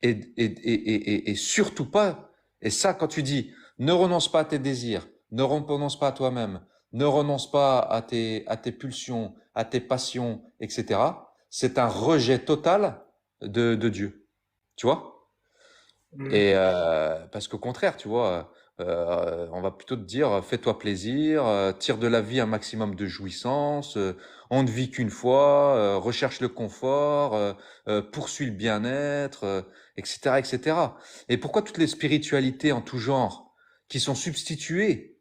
et surtout pas, et ça, quand tu dis ne renonce pas à tes désirs, ne renonce pas à toi-même, ne renonce pas à tes pulsions, à tes passions, etc., c'est un rejet total de Dieu. Tu vois? Mm. Et parce qu'au contraire, tu vois, on va plutôt te dire, fais-toi plaisir, tire de la vie un maximum de jouissance, on ne vit qu'une fois, recherche le confort, poursuis le bien-être, etc., etc. Et pourquoi toutes les spiritualités en tout genre qui sont substituées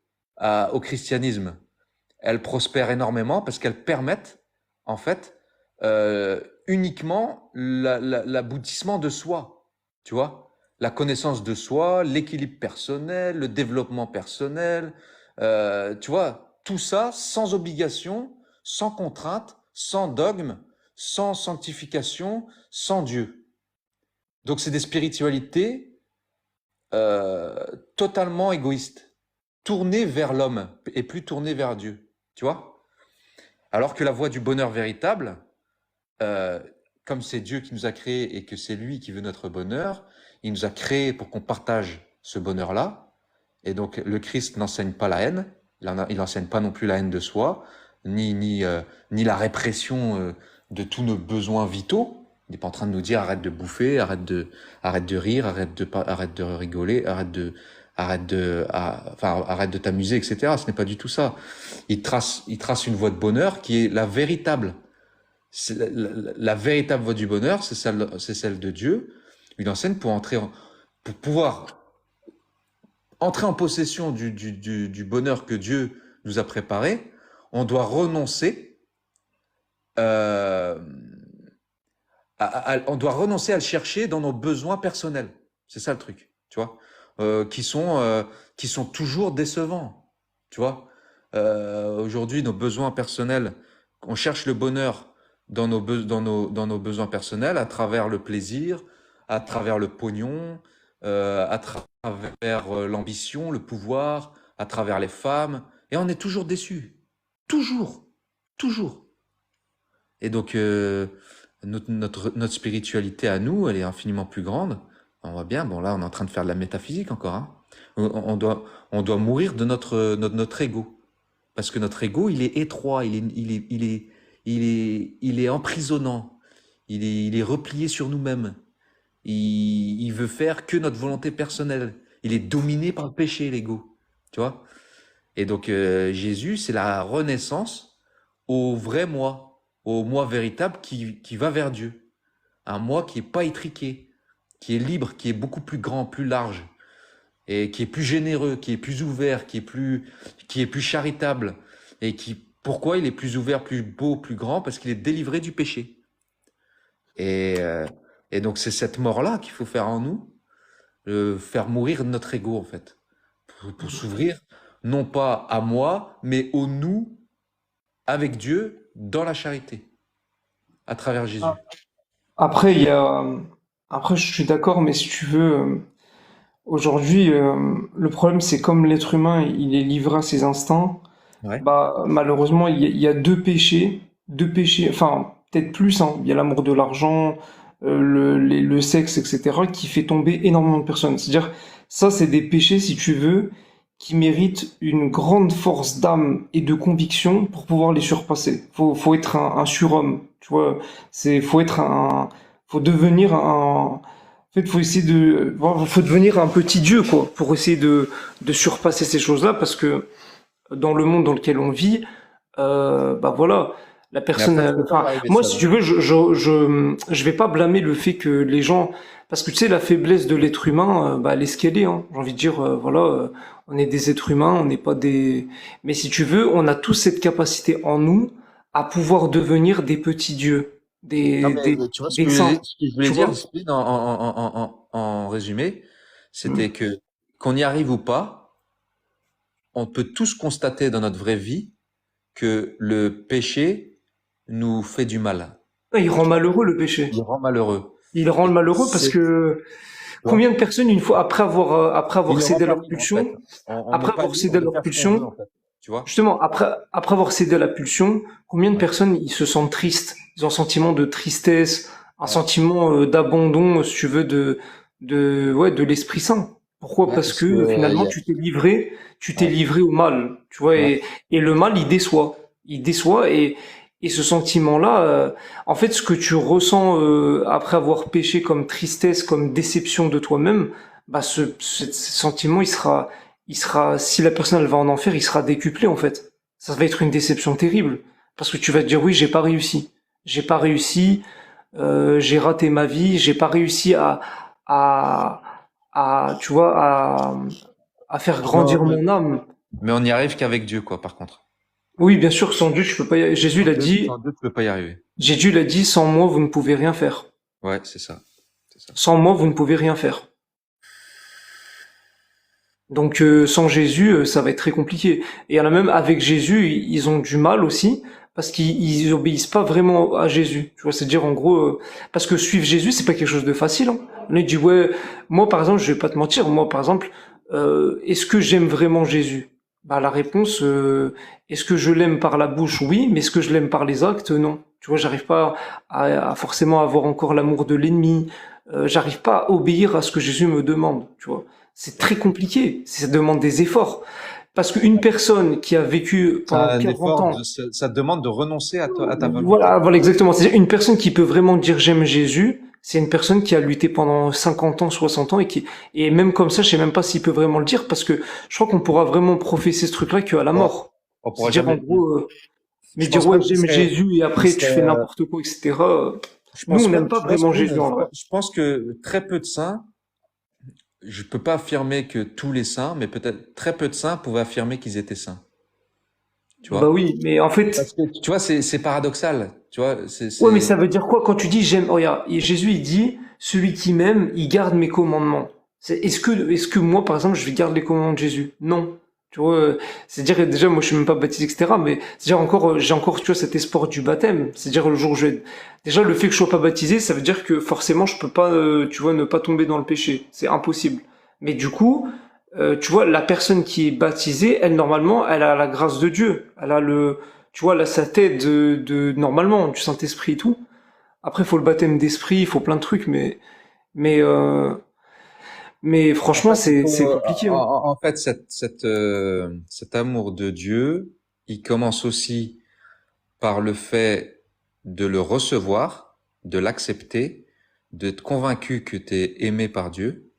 au christianisme, elles prospèrent énormément parce qu'elles permettent, en fait, uniquement l'aboutissement de soi, tu vois, la connaissance de soi, l'équilibre personnel, le développement personnel, tu vois, tout ça sans obligation, sans contrainte, sans dogme, sans sanctification, sans Dieu. Donc c'est des spiritualités totalement égoïstes, tournées vers l'homme et plus tournées vers Dieu, tu vois. Alors que la voie du bonheur véritable, euh, comme c'est Dieu qui nous a créés et que c'est lui qui veut notre bonheur, il nous a créés pour qu'on partage ce bonheur-là. Et donc le Christ n'enseigne pas la haine, il n'enseigne pas non plus la haine de soi, ni la répression de tous nos besoins vitaux. Il n'est pas en train de nous dire arrête de bouffer, arrête de rire, arrête de rigoler, arrête de t'amuser, etc. Ce n'est pas du tout ça. Il trace une voie de bonheur qui est la véritable. La véritable voie du bonheur, c'est celle de Dieu. Il enseigne pour pouvoir entrer en possession du bonheur que Dieu nous a préparé. On doit renoncer, euh, on doit renoncer à le chercher dans nos besoins personnels. C'est ça le truc, tu vois, qui sont toujours décevants, tu vois. Aujourd'hui, nos besoins personnels, on cherche le bonheur dans nos besoins personnels à travers le plaisir, à travers le pognon, à travers l'ambition, le pouvoir, à travers les femmes, et on est toujours déçu, toujours, toujours. Et donc, notre spiritualité à nous, elle est infiniment plus grande. On voit bien, bon là, on est en train de faire de la métaphysique encore, hein. On doit mourir de notre ego. Parce que notre ego, il est étroit, il est emprisonnant, il est replié sur nous-mêmes. Il veut faire que notre volonté personnelle. Il est dominé par le péché, l'ego. Tu vois? Et donc, Jésus, c'est la renaissance au vrai moi, au moi véritable qui va vers Dieu. Un moi qui est pas étriqué, qui est libre, qui est beaucoup plus grand, plus large, et qui est plus généreux, qui est plus ouvert, qui est plus charitable, et pourquoi il est plus ouvert, plus beau, plus grand? Parce qu'il est délivré du péché. Et, euh, et donc, c'est cette mort-là qu'il faut faire en nous, faire mourir notre ego, en fait, pour s'ouvrir, non pas à moi, mais au nous, avec Dieu, dans la charité, à travers Jésus. Après, après, je suis d'accord, mais si tu veux, aujourd'hui, le problème, c'est comme l'être humain, il est livré à ses instincts. Ouais. Bah, malheureusement, il y a deux péchés, enfin, peut-être plus, hein. Il y a l'amour de l'argent, le sexe, etc., qui fait tomber énormément de personnes. C'est-à-dire, ça, c'est des péchés, si tu veux, qui méritent une grande force d'âme et de conviction pour pouvoir les surpasser. Faut être un surhomme, tu vois. Faut devenir en fait, faut essayer faut devenir un petit dieu, quoi, pour essayer de surpasser ces choses-là, parce que dans le monde dans lequel on vit, bah voilà, la Mais personne, après, tu peux pas enfin, arriver moi, ça. si tu veux, je vais pas blâmer le fait que les gens, parce que tu sais, la faiblesse de l'être humain, bah, elle est ce qu'elle est, hein. J'ai envie de dire, voilà, on est des êtres humains, on n'est pas des, mais si tu veux, on a tous cette capacité en nous à pouvoir devenir des petits dieux, Non, mais tu vois, des saints, ce que je voulais tu dire, vois? Spleen, en résumé, c'était que qu'on y arrive ou pas, on peut tous constater dans notre vraie vie que le péché nous fait du mal. Il rend malheureux le péché. Il rend malheureux. Il rend Et malheureux parce c'est, que tu combien vois, de personnes, une fois après il avoir ne rend cédé à pas leur libre, en fait. pulsion, On n'est après pas avoir libre cédé à de leur faire ce qu'on veut, pulsion, en fait. Tu vois? justement, après avoir cédé à la pulsion, combien de Ouais. personnes ils se sentent tristes, ils ont un sentiment de tristesse, un Ouais. sentiment d'abandon, si tu veux, ouais, de l'Esprit Saint. Pourquoi? Ouais, Parce parce que, que y finalement, a- tu t'es ouais, livré au mal, tu vois, ouais, et le mal, il déçoit, et ce sentiment-là, en fait, ce que tu ressens après avoir péché comme tristesse, comme déception de toi-même, bah, ce sentiment, si la personne elle va en enfer, il sera décuplé en fait. Ça va être une déception terrible, parce que tu vas te dire oui, j'ai pas réussi, j'ai raté ma vie, j'ai pas réussi à, tu vois, à faire Non, grandir mon âme. mais on n'y arrive qu'avec Dieu, quoi, par contre. Oui, bien sûr, sans Dieu, tu peux pas Jésus Sans l'a Dieu, dit, sans Dieu, tu peux pas y arriver. Jésus l'a dit, sans moi, vous ne pouvez rien faire. Ouais, c'est ça. C'est ça. Sans moi, vous ne pouvez rien faire. Donc, sans Jésus, ça va être très compliqué. Et il y en a même avec Jésus, ils ont du mal aussi, parce qu'ils obéissent pas vraiment à Jésus. Tu vois, c'est-à-dire en gros, parce que suivre Jésus, c'est pas quelque chose de facile. Hein. On dit ouais, moi par exemple, je vais pas te mentir, moi par exemple, est-ce que j'aime vraiment Jésus? Bah la réponse, est-ce que je l'aime par la bouche? Oui, mais est-ce que je l'aime par les actes? Non. Tu vois, j'arrive pas à forcément avoir encore l'amour de l'ennemi. J'arrive pas à obéir à ce que Jésus me demande. Tu vois. C'est très compliqué, ça demande des efforts. Parce qu'une personne qui a vécu C'est pendant un 40 effort, ans, ça te demande de renoncer à ta volonté. voilà, voilà exactement, c'est une personne qui peut vraiment dire j'aime Jésus, c'est une personne qui a lutté pendant 50 ans, 60 ans et même comme ça, je sais même pas s'il peut vraiment le dire parce que je crois qu'on pourra vraiment professer ce truc-là qu'à la Ouais. mort. On pourra C'est-à-dire en jamais. gros, mais Je dire pense ouais pas j'aime Jésus et qu'il après tu serait, fais n'importe quoi, etc. je Nous, pense on pas, n'aime pas vraiment Jésus en vrai. je pense que très peu de saints, je peux pas affirmer que tous les saints, mais peut-être très peu de saints pouvaient affirmer qu'ils étaient saints. Tu Bah vois? oui, mais en fait, Parce que, tu vois, c'est paradoxal. Tu vois, ouais, mais ça veut dire quoi quand tu dis j'aime? Oh, regarde, et Jésus il dit celui qui m'aime, il garde mes commandements. Est-ce que moi par exemple je vais garder les commandements de Jésus? Non. Tu vois, c'est-à-dire que déjà moi je suis même pas baptisé etc. Mais c'est-à-dire encore j'ai encore tu vois cet espoir du baptême. C'est-à-dire le jour où déjà le fait que je sois pas baptisé, ça veut dire que forcément je peux pas tu vois ne pas tomber dans le péché. C'est impossible. Mais du coup tu vois la personne qui est baptisée, elle normalement elle a la grâce de Dieu. Elle a le tu vois, là, sa tête normalement, du Saint-Esprit et tout. Après, il faut le baptême d'esprit, il faut plein de trucs, mais, euh, mais en franchement, fait, c'est compliqué, hein. en fait, cet amour de Dieu, il commence aussi par le fait de le recevoir, de l'accepter, d'être convaincu que tu es aimé par Dieu,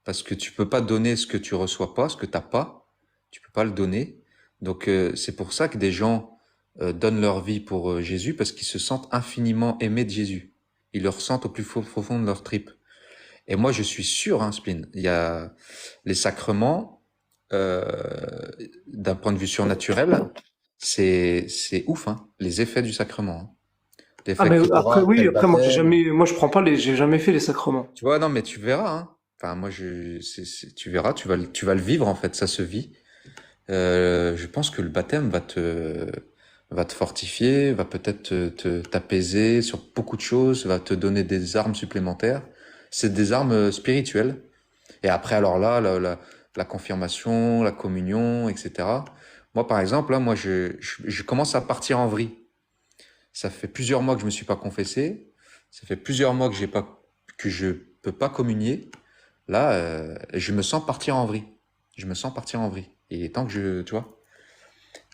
parce que tu peux pas donner ce que tu reçois pas, ce que t'as pas, tu peux pas le donner. Donc c'est pour ça que des gens donnent leur vie pour Jésus, parce qu'ils se sentent infiniment aimés de Jésus. Ils le ressentent au plus profond de leur tripes. Et moi je suis sûr, hein, Spline, il y a les sacrements, euh, d'un point de vue surnaturel, c'est ouf, hein, les effets du sacrement, hein. Ah, L'effet mais qu'il après, aura après oui, le après, baptême. moi, je prends pas j'ai jamais fait les sacrements. Tu vois, non, mais tu verras, hein. Enfin, moi, tu verras, tu vas le vivre, en fait, ça se vit. Je pense que le baptême va te fortifier, va peut-être t'apaiser sur beaucoup de choses, va te donner des armes supplémentaires. C'est des armes spirituelles. Et après, alors là, la confirmation, la communion, etc. Moi, par exemple, là, moi, je commence à partir en vrille. Ça fait plusieurs mois que je me suis pas confessé. Ça fait plusieurs mois que je peux pas communier. Là, je me sens partir en vrille. Je me sens partir en vrille. Et il est temps que tu vois.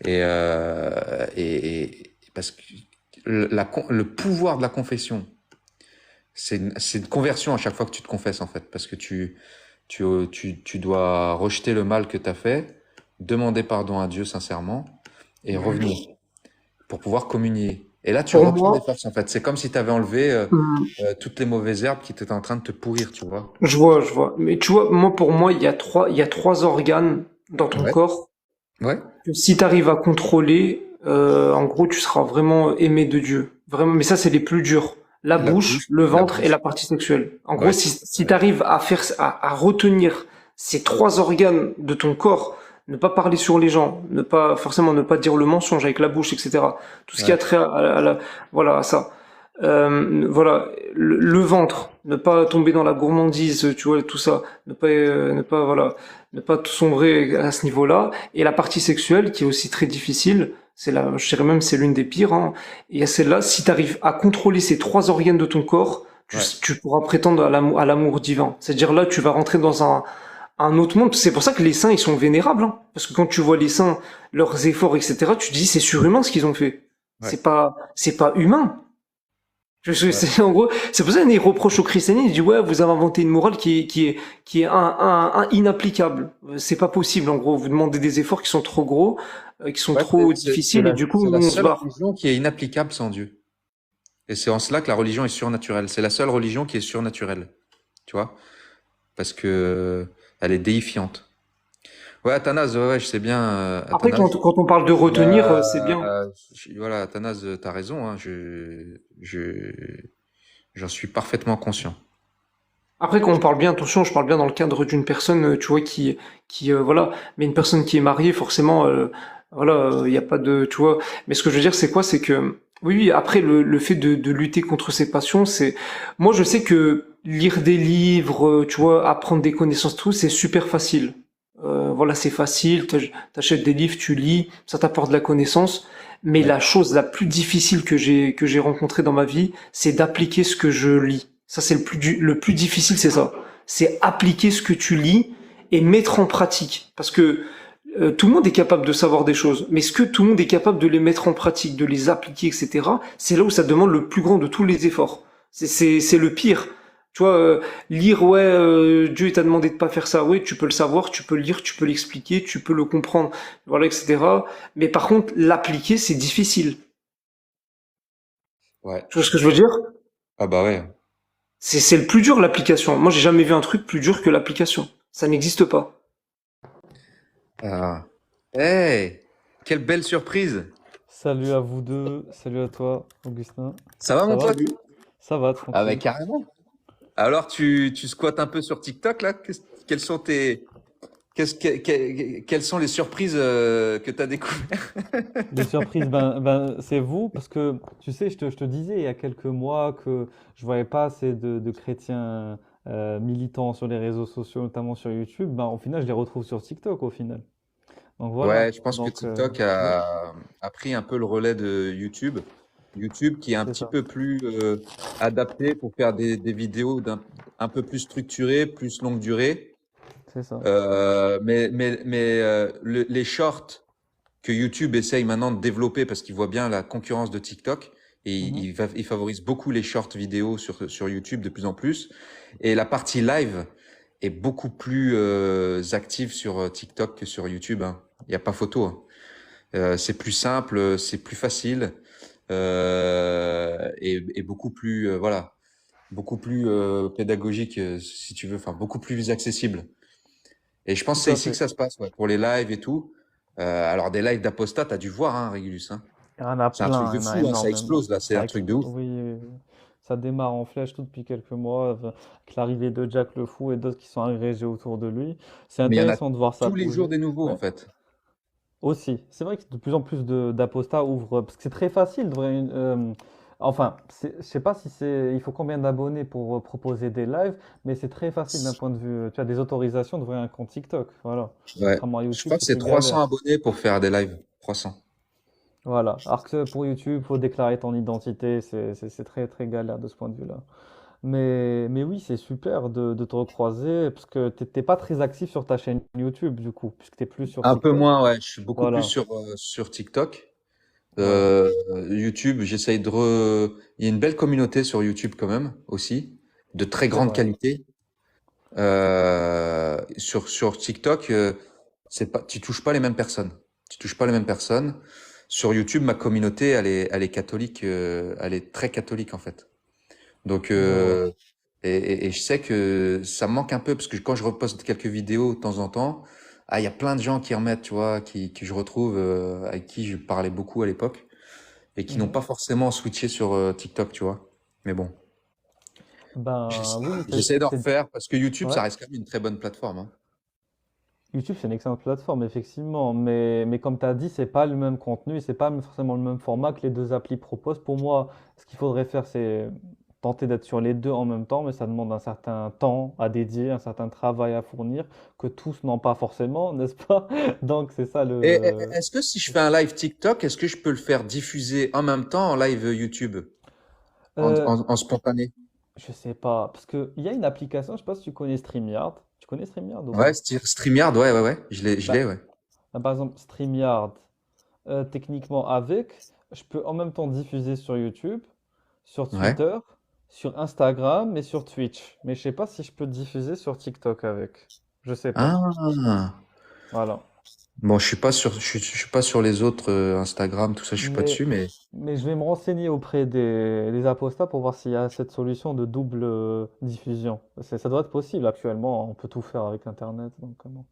Et parce que le pouvoir de la confession, c'est une conversion à chaque fois que tu te confesses, en fait. Parce que tu dois rejeter le mal que tu as fait, demander pardon à Dieu sincèrement et revenir pour pouvoir communier. Et là, tu Pour reprends des moi, forces, en fait. C'est comme si tu avais enlevé hum, toutes les mauvaises herbes qui étaient en train de te pourrir, tu vois. je vois. Mais tu vois, pour moi, il y a trois organes dans ton Ouais. corps Ouais. que si tu arrives à contrôler, en gros, tu seras vraiment aimé de Dieu. Vraiment, mais ça, c'est les plus durs. La La bouche, bouche, le la ventre et bouche. la partie sexuelle. En gros, Ouais. si tu arrives à retenir ces trois organes de ton corps, ne pas parler sur les gens, ne pas dire le mensonge avec la bouche, etc. Tout ce qui a Ouais. trait voilà, à ça. Voilà, le ventre, ne pas tomber dans la gourmandise, tu vois, tout ça, voilà, ne pas tout sombrer à ce niveau-là. Et la partie sexuelle, qui est aussi très difficile, je dirais même, c'est l'une des pires, hein. Et celle-là, si tu arrives à contrôler ces trois organes de ton corps, Ouais. tu pourras prétendre à l'amour divin. C'est-à-dire là, tu vas rentrer dans un autre monde. C'est pour ça que les saints, ils sont vénérables, hein. Parce que quand tu vois les saints, leurs efforts, etc., tu te dis, c'est surhumain ce qu'ils ont fait. Ouais. C'est pas humain. Ouais. En gros, c'est pour ça qu'il reproche aux chrétiens, il dit ouais, vous avez inventé une morale qui est inapplicable. C'est pas possible, en gros. Vous demandez des efforts qui sont trop gros, qui sont Ouais, trop difficiles, et du coup, c'est la nous, on se seule barre. religion qui est inapplicable sans Dieu. Et c'est en cela que la religion est surnaturelle. C'est la seule religion qui est surnaturelle. Tu vois? Parce que elle est déifiante. Ouais, Athanase, ouais, ouais, je sais bien, Après, Athanase. quand on parle de retenir, c'est bien. Voilà, Athanase, t'as raison, hein, j'en suis parfaitement conscient. Après, quand on parle bien, attention, je parle bien dans le cadre d'une personne, tu vois, voilà. Mais une personne qui est mariée, forcément, voilà, il n'y a pas de, tu vois. Mais ce que je veux dire, c'est quoi? C'est que, oui, oui, après, le fait de lutter contre ses passions, moi, je sais que lire des livres, tu vois, apprendre des connaissances, tout, c'est super facile. Voilà, c'est facile, t'achètes des livres, tu lis, ça t'apporte de la connaissance. Mais Ouais. la chose la plus difficile que j'ai rencontrée dans ma vie, c'est d'appliquer ce que je lis. Ça, c'est le plus difficile, c'est ça. C'est appliquer ce que tu lis et mettre en pratique. Parce que tout le monde est capable de savoir des choses, mais est-ce que tout le monde est capable de les mettre en pratique, de les appliquer, etc. C'est là où ça demande le plus grand de tous les efforts. C'est le pire. Tu vois, lire, ouais, Dieu t'a demandé de pas faire ça, oui, tu peux le savoir, tu peux le lire, tu peux l'expliquer, tu peux le comprendre, voilà, etc. Mais par contre, l'appliquer, c'est difficile. Ouais. Tu vois ce que je veux dire? Ah bah ouais. C'est le plus dur, l'application. Moi, j'ai jamais vu un truc plus dur que l'application. Ça n'existe pas. Ah. Hey, quelle belle surprise. Salut à vous deux, salut à toi, Augustin. Ça va Ça mon va? pote? Ça va, Ah bah tranquille. carrément. Alors tu squattes un peu sur TikTok là? Quelles sont quelles sont les surprises que tu as découvertes? Les surprises, c'est vous, parce que tu sais, je te disais il y a quelques mois que je voyais pas assez de chrétiens militants sur les réseaux sociaux, notamment sur YouTube. Ben, au final, je les retrouve sur TikTok, au final. Donc voilà. Ouais, je pense que Donc, TikTok oui, a pris un peu le relais de YouTube. YouTube qui est un c'est petit ça, peu plus adapté pour faire des vidéos un peu plus structurées, plus longue durée. c'est ça. Les shorts que YouTube essaye maintenant de développer parce qu'il voit bien la concurrence de TikTok et Mhm. il favorise beaucoup les shorts vidéo sur YouTube de plus en plus. Et la partie live est beaucoup plus active sur TikTok que sur YouTube, hein. Il n'y a pas photo, hein. C'est plus simple, c'est plus facile et beaucoup plus voilà, beaucoup plus pédagogique si tu veux, enfin beaucoup plus accessible. Et je pense que Tout c'est à ici que fait. ça se passe, ouais, pour les lives et tout. Alors des lives d'apostats, t'as dû voir, hein, Régulus, hein. Il y en a C'est un truc plein, de il y en a fou, hein, ça énormément. explose là, c'est un truc de ouf. Oui, ça démarre en flèche tout depuis quelques mois, avec l'arrivée de Jack le Fou et d'autres qui sont agrégés autour de lui. C'est Mais il y en a intéressant de voir ça tous les jours bouger. des nouveaux en Ouais. fait. Aussi, c'est vrai que de plus en plus d'apostats ouvrent, parce que c'est très facile, enfin, je sais pas si il faut combien d'abonnés pour proposer des lives, mais c'est très facile d'un point de vue, tu as des autorisations d'ouvrir un compte TikTok, voilà. Ouais. Contrairement à Je YouTube, crois que c'est c'est plus 300 galère. abonnés pour faire des lives. 300. Voilà. Alors que pour YouTube, faut déclarer ton identité, c'est très très galère de ce point de vue-là. Mais oui, c'est super de te recroiser, parce que t'es pas très actif sur ta chaîne YouTube, du coup, puisque t'es plus sur Un peu TikTok. moins, ouais. Je suis beaucoup plus Voilà, sur TikTok. voilà. Euh, YouTube, j'essaye Il y a une belle communauté sur YouTube quand même aussi, de très C'est grande vrai. qualité. Sur TikTok, c'est pas, tu touches pas les mêmes personnes. Tu touches pas les mêmes personnes. Sur YouTube, ma communauté, elle est catholique, elle est très catholique en fait. Donc, Je vois. et je sais que ça me manque un peu parce que quand je reposte quelques vidéos de temps en temps, ah, il y a plein de gens qui remettent, tu vois, que je retrouve, avec qui je parlais beaucoup à l'époque et qui n'ont Mhm. pas forcément switché sur TikTok, tu vois. Mais bon, Ben oui, j'essaie d'en c'est refaire parce que YouTube, ouais. ça reste quand même une très bonne plateforme, hein. YouTube, c'est une excellente plateforme, effectivement, mais comme tu as dit, c'est pas le même contenu, c'est pas forcément le même format que les deux applis proposent. Pour moi, ce qu'il faudrait faire, c'est tenter d'être sur les deux en même temps, mais ça demande un certain temps à dédier, un certain travail à fournir, que tous n'ont pas forcément, n'est-ce pas? Donc, c'est ça Est-ce que si je fais un live TikTok, est-ce que je peux le faire diffuser en même temps en live YouTube, euh, en spontané? je sais pas, parce qu'il y a une application, je sais pas si tu connais StreamYard. Tu connais StreamYard ou Ouais, pas? StreamYard, ouais, ouais, ouais. Je l'ai, Bah, ouais. par exemple, StreamYard, techniquement avec, je peux en même temps diffuser sur YouTube, sur Ouais. Twitter, sur Instagram et sur Twitch. Mais je sais pas si je peux diffuser sur TikTok avec. Je sais pas. Ah. Voilà. Bon, je suis pas sur les autres Instagram, tout ça, je suis pas Mais, dessus, mais mais je vais me renseigner auprès des apostats pour voir s'il y a cette solution de double diffusion. Ça doit être possible actuellement, on peut tout faire avec Internet. Donc, bon.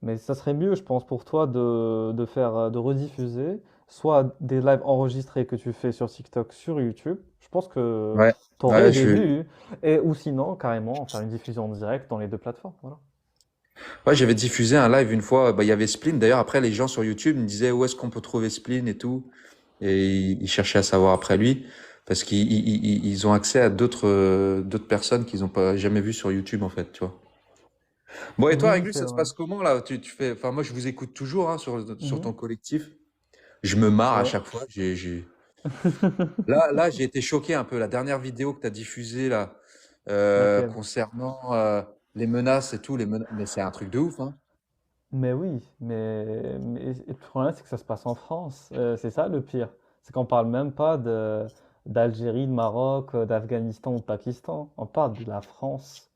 Mais ça serait mieux, je pense, pour toi de faire, de rediffuser soit des lives enregistrés que tu fais sur TikTok, sur YouTube. Je pense que ouais, tu aurais ouais, des vues. Ou sinon, carrément, faire une diffusion en direct dans les deux plateformes. Voilà. ouais, j'avais diffusé un live une fois. Bah, il y avait Spleen. D'ailleurs, après, les gens sur YouTube me disaient où est-ce qu'on peut trouver Spleen et tout, et ils cherchaient à savoir après lui parce qu'ils ont accès à d'autres personnes qu'ils ont pas jamais vues sur YouTube en fait, tu vois. Bon, et toi, Oui, Réglus, c'est ça se vrai. passe comment là? Tu fais, enfin, moi, je vous écoute toujours hein, sur Mhm. ton collectif. Je me marre à Ouais. chaque fois. Là, j'ai été choqué un peu. La dernière vidéo que tu as diffusée là, Laquelle? concernant les menaces et tout, mais c'est un truc de ouf, hein. Mais oui, mais le problème, c'est que ça se passe en France. C'est ça le pire. C'est qu'on parle même pas d'Algérie, de Maroc, d'Afghanistan ou de Pakistan. On parle de la France.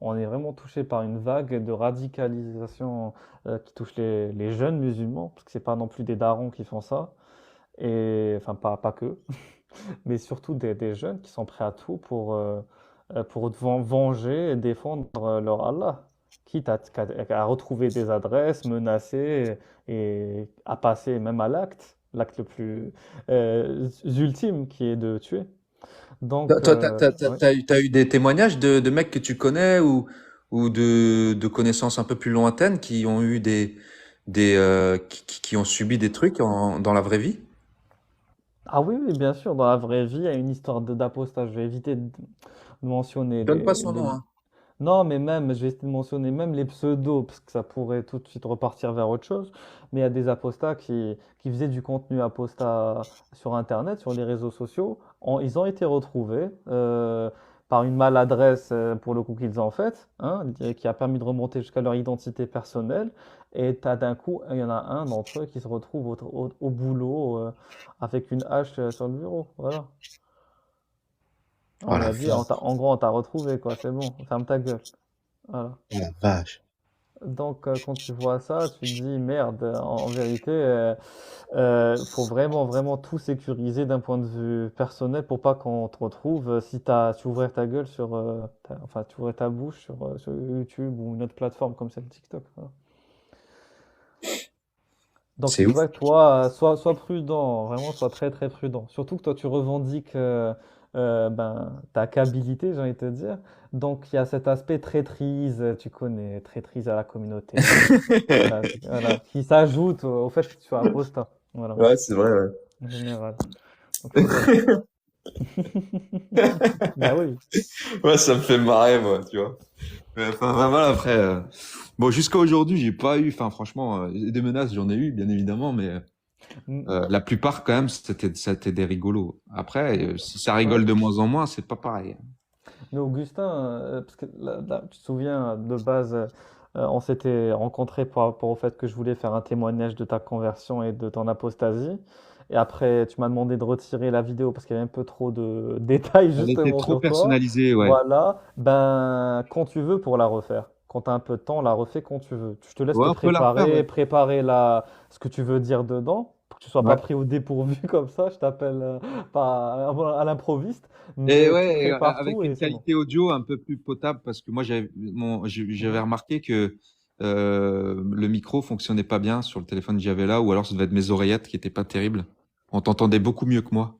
On est vraiment touché par une vague de radicalisation qui touche les jeunes musulmans, parce que c'est pas non plus des darons qui font ça, et enfin pas que, mais surtout des jeunes qui sont prêts à tout pour venger et défendre leur Allah, quitte à retrouver des adresses, menacer et à passer même à l'acte le plus ultime qui est de tuer. Donc, ouais. T'as eu des témoignages de mecs que tu connais ou de connaissances un peu plus lointaines qui ont eu qui ont subi des trucs dans la vraie vie? Ah oui, oui, bien sûr, dans la vraie vie, il y a une histoire d'apostat. Je vais éviter de mentionner Donne pas son nom, hein. Non, mais même, je vais essayer de mentionner même les pseudos, parce que ça pourrait tout de suite repartir vers autre chose. Mais il y a des apostats qui faisaient du contenu apostat sur Internet, sur les réseaux sociaux. Ils ont été retrouvés par une maladresse, pour le coup, qu'ils ont faite, hein, qui a permis de remonter jusqu'à leur identité personnelle. Et t'as d'un coup, il y en a un d'entre eux qui se retrouve au boulot avec une hache sur le bureau. Voilà. On Oh lui la a dit, vache. en gros, on t'a retrouvé, quoi, c'est bon, ferme ta gueule. Voilà. Oh la vache. Donc, quand tu vois ça, tu te dis, merde, en vérité, faut vraiment, vraiment tout sécuriser d'un point de vue personnel pour pas qu'on te retrouve. Si tu ouvrais ta gueule enfin, tu ouvrais ta bouche sur YouTube ou une autre plateforme comme celle TikTok. Voilà. Donc, C'est c'est ouf. vrai que toi, sois prudent, vraiment, sois très, très prudent. Surtout que toi, tu revendiques ben, ta câbilité, j'ai envie de te dire. Donc, il y a cet aspect traîtrise, tu connais, traîtrise à la communauté. Voilà, qui s'ajoute au fait que tu sois apostat. Voilà, Ouais, c'est vrai, ouais. en général. Donc, faut gaffe. Bah oui. Ouais, ça me fait marrer, moi, tu vois. Mais enfin, voilà, après. Bon, jusqu'à aujourd'hui, j'ai pas eu. Enfin, franchement, des menaces, j'en ai eu, bien évidemment, mais Mm, la plupart, quand même, c'était des rigolos. Après, si ça ouais. rigole de moins en moins, c'est pas pareil. Mais Augustin, parce que tu te souviens, de base, on s'était rencontrés par rapport au fait que je voulais faire un témoignage de ta conversion et de ton apostasie. Et après, tu m'as demandé de retirer la vidéo parce qu'il y avait un peu trop de détails Elle était justement trop sur toi. personnalisée, ouais. Voilà. Ben, quand tu veux pour la refaire. Quand tu as un peu de temps, on la refait quand tu veux. Je te laisse Ouais, te on peut la refaire, ouais. préparer ce que tu veux dire dedans, pour que tu sois pas Ouais. pris au dépourvu comme ça. Je t'appelle pas à l'improviste, Et mais tu ouais, prépares avec tout et une c'est bon. qualité audio un peu plus potable, parce que moi, j'avais Mhm. remarqué que le micro fonctionnait pas bien sur le téléphone que j'avais là, ou alors ça devait être mes oreillettes qui étaient pas terribles. On t'entendait beaucoup mieux que moi.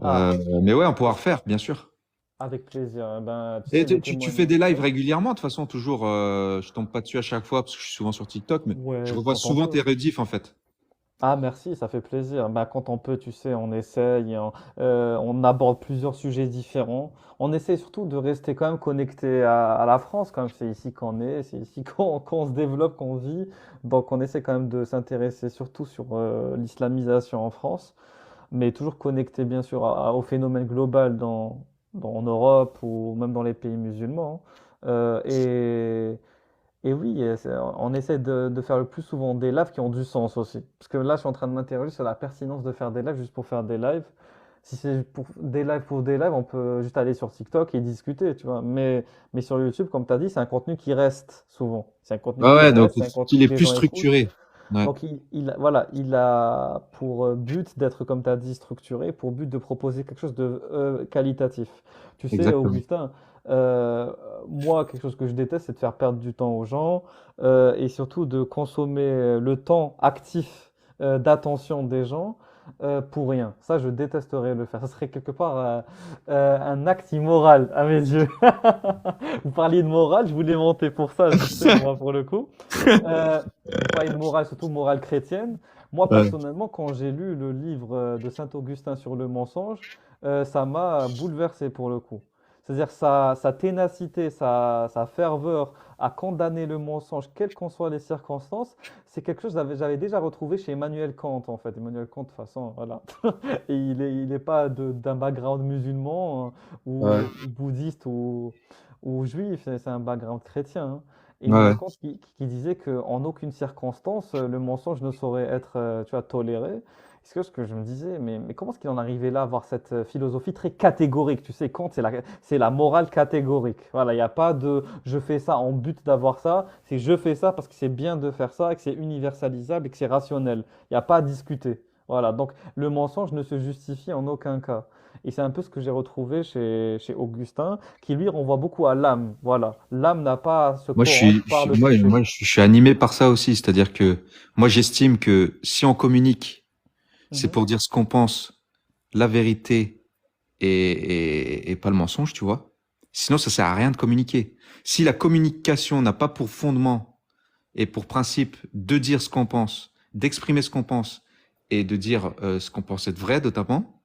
Ah, Mais ouais, on pourra refaire, bien sûr. Avec plaisir. Eh ben, tu Et sais, mes tu fais des témoignages. lives Oui, régulièrement, de toute façon, toujours. Je tombe pas dessus à chaque fois parce que je suis souvent sur TikTok, mais je ouais, revois quand on souvent peut. tes rediffs en fait. Ah merci, ça fait plaisir. Bah, quand on peut, tu sais, on essaye, on aborde plusieurs sujets différents. On essaie surtout de rester quand même connecté à la France, quand même. C'est ici qu'on est, c'est ici qu'on se développe, qu'on vit. Donc on essaie quand même de s'intéresser surtout sur l'islamisation en France, mais toujours connecté bien sûr au phénomène global en Europe ou même dans les pays musulmans, hein. Et oui, on essaie de faire le plus souvent des lives qui ont du sens aussi. Parce que là, je suis en train de m'interroger sur la pertinence de faire des lives juste pour faire des lives. Si c'est pour des lives, on peut juste aller sur TikTok et discuter, tu vois. Mais sur YouTube, comme tu as dit, c'est un contenu qui reste souvent. C'est un contenu Ouais, qui ouais, donc reste, c'est un contenu il est que les plus gens écoutent. structuré. Ouais, Donc, voilà, il a pour but d'être, comme tu as dit, structuré, pour but de proposer quelque chose de qualitatif. Tu sais, exactement. Augustin, euh, moi, quelque chose que je déteste, c'est de faire perdre du temps aux gens et surtout de consommer le temps actif d'attention des gens pour rien. Ça, je détesterais le faire. Ça serait quelque part un acte immoral à mes yeux. Vous parliez de morale, je voulais monter pour ça, je sais, moi, pour le coup. Vous parlez de morale, surtout morale chrétienne. Moi, Ouais. personnellement, quand j'ai lu le livre de Saint-Augustin sur le mensonge, ça m'a bouleversé pour le coup. C'est-à-dire sa ténacité, sa ferveur à condamner le mensonge, quelles qu'en soient les circonstances, c'est quelque chose que j'avais déjà retrouvé chez Emmanuel Kant, en fait. Emmanuel Kant, de toute façon, voilà. Et il est pas d'un background musulman Ouais. ou bouddhiste ou juif, c'est un background chrétien, hein. Et Ouais. Emmanuel Kant qui disait qu'en aucune circonstance, le mensonge ne saurait être, tu vois, toléré. C'est ce que je me disais, mais comment est-ce qu'il en arrivait là à avoir cette philosophie très catégorique? Tu sais, Kant, c'est la morale catégorique. Voilà, il n'y a pas de je fais ça en but d'avoir ça, c'est je fais ça parce que c'est bien de faire ça, et que c'est universalisable et que c'est rationnel. Il n'y a pas à discuter. Voilà, donc le mensonge ne se justifie en aucun cas. Et c'est un peu ce que j'ai retrouvé chez Augustin, qui lui renvoie beaucoup à l'âme. Voilà, l'âme n'a pas à se Moi, corrompre par le péché. je suis animé par ça aussi. C'est-à-dire que moi, j'estime que si on communique, c'est Mhm, pour dire ce qu'on pense, la vérité et pas le mensonge, tu vois. Sinon, ça sert à rien de communiquer. Si la communication n'a pas pour fondement et pour principe de dire ce qu'on pense, d'exprimer ce qu'on pense et de dire ce qu'on pense être vrai, notamment,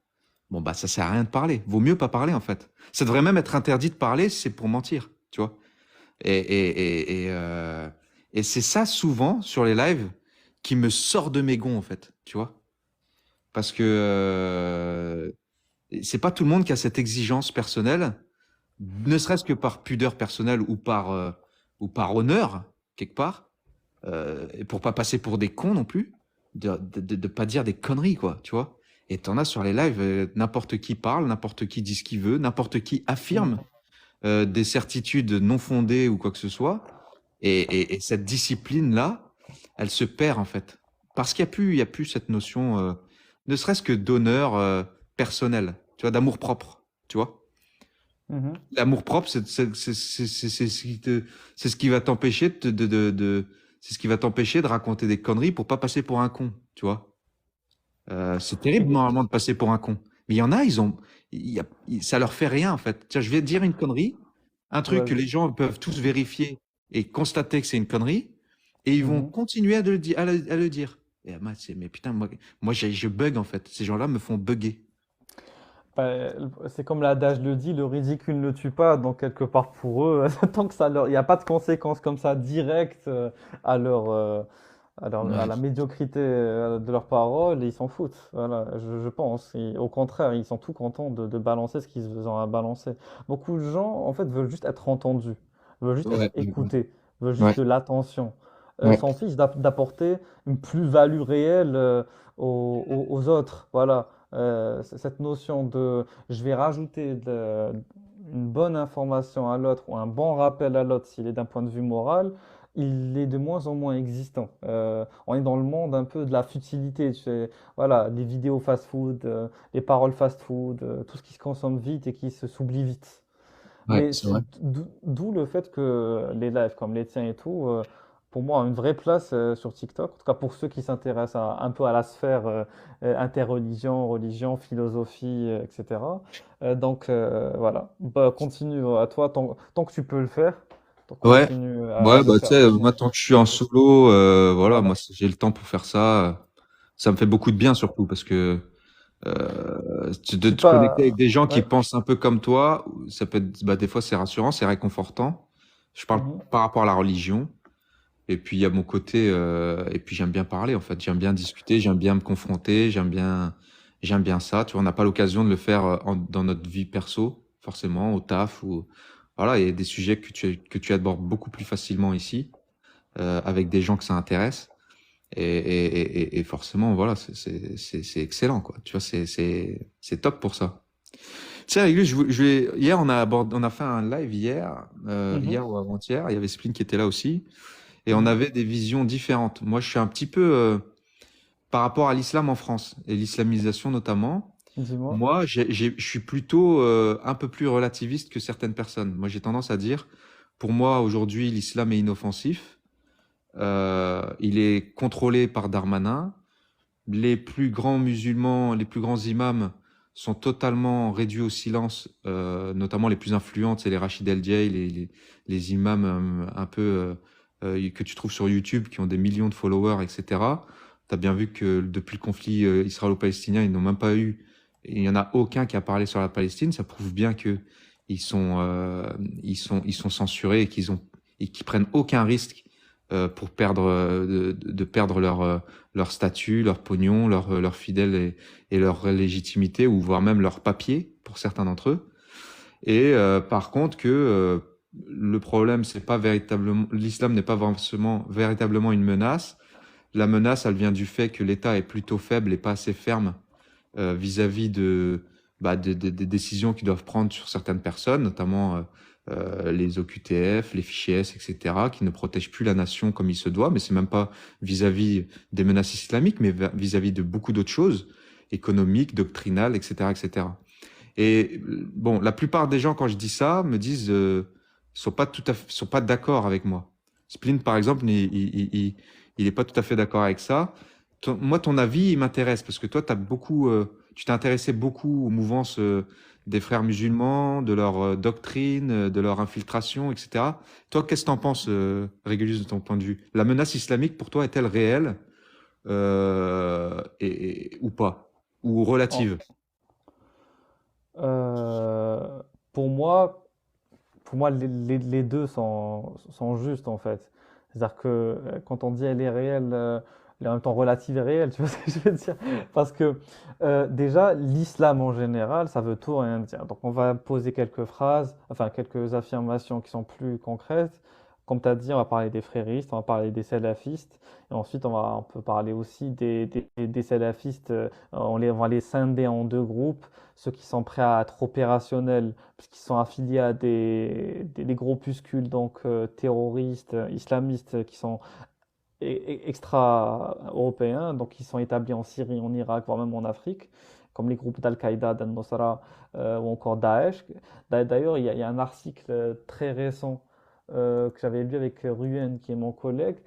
bon, bah, ça sert à rien de parler. Vaut mieux pas parler, en fait. Ça devrait même être interdit de parler si c'est pour mentir, tu vois. Et c'est ça, souvent, sur les lives, qui me sort de mes gonds, en fait, tu vois. Parce que c'est pas tout le monde qui a cette exigence personnelle, ne serait-ce que par pudeur personnelle ou par honneur, quelque part, et pour pas passer pour des cons non plus, de pas dire des conneries, quoi, tu vois. Et t'en as sur les lives, n'importe qui parle, n'importe qui dit ce qu'il veut, n'importe qui affirme mhm, des certitudes non fondées ou quoi que ce soit. Et cette discipline-là, elle se perd en fait. Parce qu'il y a plus cette notion, ne serait-ce que d'honneur personnel, tu vois, d'amour-propre, tu vois. mhm. L'amour-propre, c'est ce qui va t'empêcher c'est ce qui va t'empêcher de raconter des conneries pour pas passer pour un con, tu vois. C'est terrible Et- normalement de passer pour un con. Mais il y en a, ça leur fait rien en fait. Tiens, je vais te dire une connerie, un truc que Vas-y. les gens peuvent tous vérifier et constater que c'est une connerie, et ils vont Mhm. continuer à le dire. Et moi, mais putain, moi je bug en fait. Ces gens-là me font bugger. Bah, c'est comme l'adage le dit, le ridicule ne tue pas, donc quelque part pour eux, tant que il n'y a pas de conséquences comme ça directes à à Ouais, la médiocrité de leurs paroles, ils s'en foutent. Voilà, je pense. Et au contraire, ils sont tout contents de balancer ce qu'ils ont à balancer. Beaucoup de gens, en fait, veulent juste être entendus, veulent juste être ouais, écoutés, veulent juste ouais, de l'attention, ouais, s'en fichent d'apporter une plus-value réelle aux autres. Voilà. Cette notion de je vais rajouter une bonne information à l'autre ou un bon rappel à l'autre s'il est d'un point de vue moral, il est de moins en moins existant. On est dans le monde un peu de la futilité, tu sais. Voilà, les vidéos fast-food, les paroles fast-food, tout ce qui se consomme vite et qui se s'oublie vite. ouais, Mais c'est vrai. d'où le fait que les lives comme les tiens et tout, pour moi, une vraie place sur TikTok. En tout cas, pour ceux qui s'intéressent un peu à la sphère interreligion, religion, philosophie, etc. Voilà. Bah, continue à toi tant que tu peux le faire. Ouais, Continue à ouais, le bah tu faire. sais, moi Franchement. tant que je suis en solo, voilà, Voilà. moi j'ai le temps pour faire ça. Ça me fait beaucoup de bien surtout parce que de C'est te connecter avec pas. des gens qui Ouais. pensent un peu comme toi, ça peut être, bah, des fois c'est rassurant, c'est réconfortant. Je parle Mhm. par rapport à la religion. Et puis il y a mon côté, et puis j'aime bien parler en fait, j'aime bien discuter, j'aime bien me confronter, j'aime bien ça. Tu vois, on n'a pas l'occasion de le faire dans notre vie perso, forcément, au taf ou voilà, il y a des sujets que tu abordes beaucoup plus facilement ici, avec des gens que ça intéresse. Et forcément, voilà, c'est excellent, quoi. Tu vois, c'est top pour ça. Tiens, Aigu, hier, on a fait un live hier, Mhm. hier ou avant-hier. Il y avait Spline qui était là aussi. Et on Mhm. avait des visions différentes. Moi, je suis un petit peu, par rapport à l'islam en France, et l'islamisation notamment. Dis-moi. Moi, je suis plutôt un peu plus relativiste que certaines personnes. Moi, j'ai tendance à dire, pour moi, aujourd'hui, l'islam est inoffensif. Il est contrôlé par Darmanin. Les plus grands musulmans, les plus grands imams sont totalement réduits au silence, notamment les plus influents, c'est les Rachid El Djeil, les imams un peu que tu trouves sur YouTube, qui ont des millions de followers, etc. Tu as bien vu que depuis le conflit israélo-palestinien, ils n'ont même pas eu, il n'y en a aucun qui a parlé sur la Palestine. Ça prouve bien que ils sont, ils sont censurés et qu'ils prennent aucun risque pour perdre, de perdre leur statut, leur pognon, leur fidèles et leur légitimité, ou voire même leur papier pour certains d'entre eux. Et par contre que le problème, c'est pas véritablement, l'islam n'est pas forcément véritablement une menace. La menace, elle vient du fait que l'État est plutôt faible et pas assez ferme vis-à-vis des décisions qu'ils doivent prendre sur certaines personnes, notamment les OQTF, les fichiers S, etc., qui ne protègent plus la nation comme il se doit, mais c'est même pas vis-à-vis des menaces islamiques, mais vis-à-vis de beaucoup d'autres choses, économiques, doctrinales, etc., etc. Et bon, la plupart des gens, quand je dis ça, me disent, sont pas tout à fait, sont pas d'accord avec moi. Spline, par exemple, il est pas tout à fait d'accord avec ça. Moi, ton avis, il m'intéresse parce que toi, tu t'es intéressé beaucoup aux mouvances des frères musulmans, de leur doctrine, de leur infiltration, etc. Toi, qu'est-ce que t'en penses, Régulus, de ton point de vue? La menace islamique, pour toi, est-elle réelle ou pas? Ou En- relative? euh, pour moi, pour moi, les deux sont justes en fait. C'est-à-dire que quand on dit elle est réelle, elle est en même temps relative et réelle, tu vois ce que je veux dire? Parce que déjà, l'islam en général, ça veut tout rien dire. Donc on va poser quelques phrases, enfin quelques affirmations qui sont plus concrètes. Comme tu as dit, on va parler des fréristes, on va parler des salafistes, et ensuite on peut parler aussi des salafistes, on va les scinder en deux groupes, ceux qui sont prêts à être opérationnels puisqu'ils sont affiliés à des groupuscules donc terroristes, islamistes qui sont extra-européens, donc qui sont établis en Syrie, en Irak, voire même en Afrique, comme les groupes d'Al-Qaïda, d'Al-Nusra ou encore Daesh. D'ailleurs, il y a un article très récent que j'avais lu avec Ruyen, qui est mon collègue,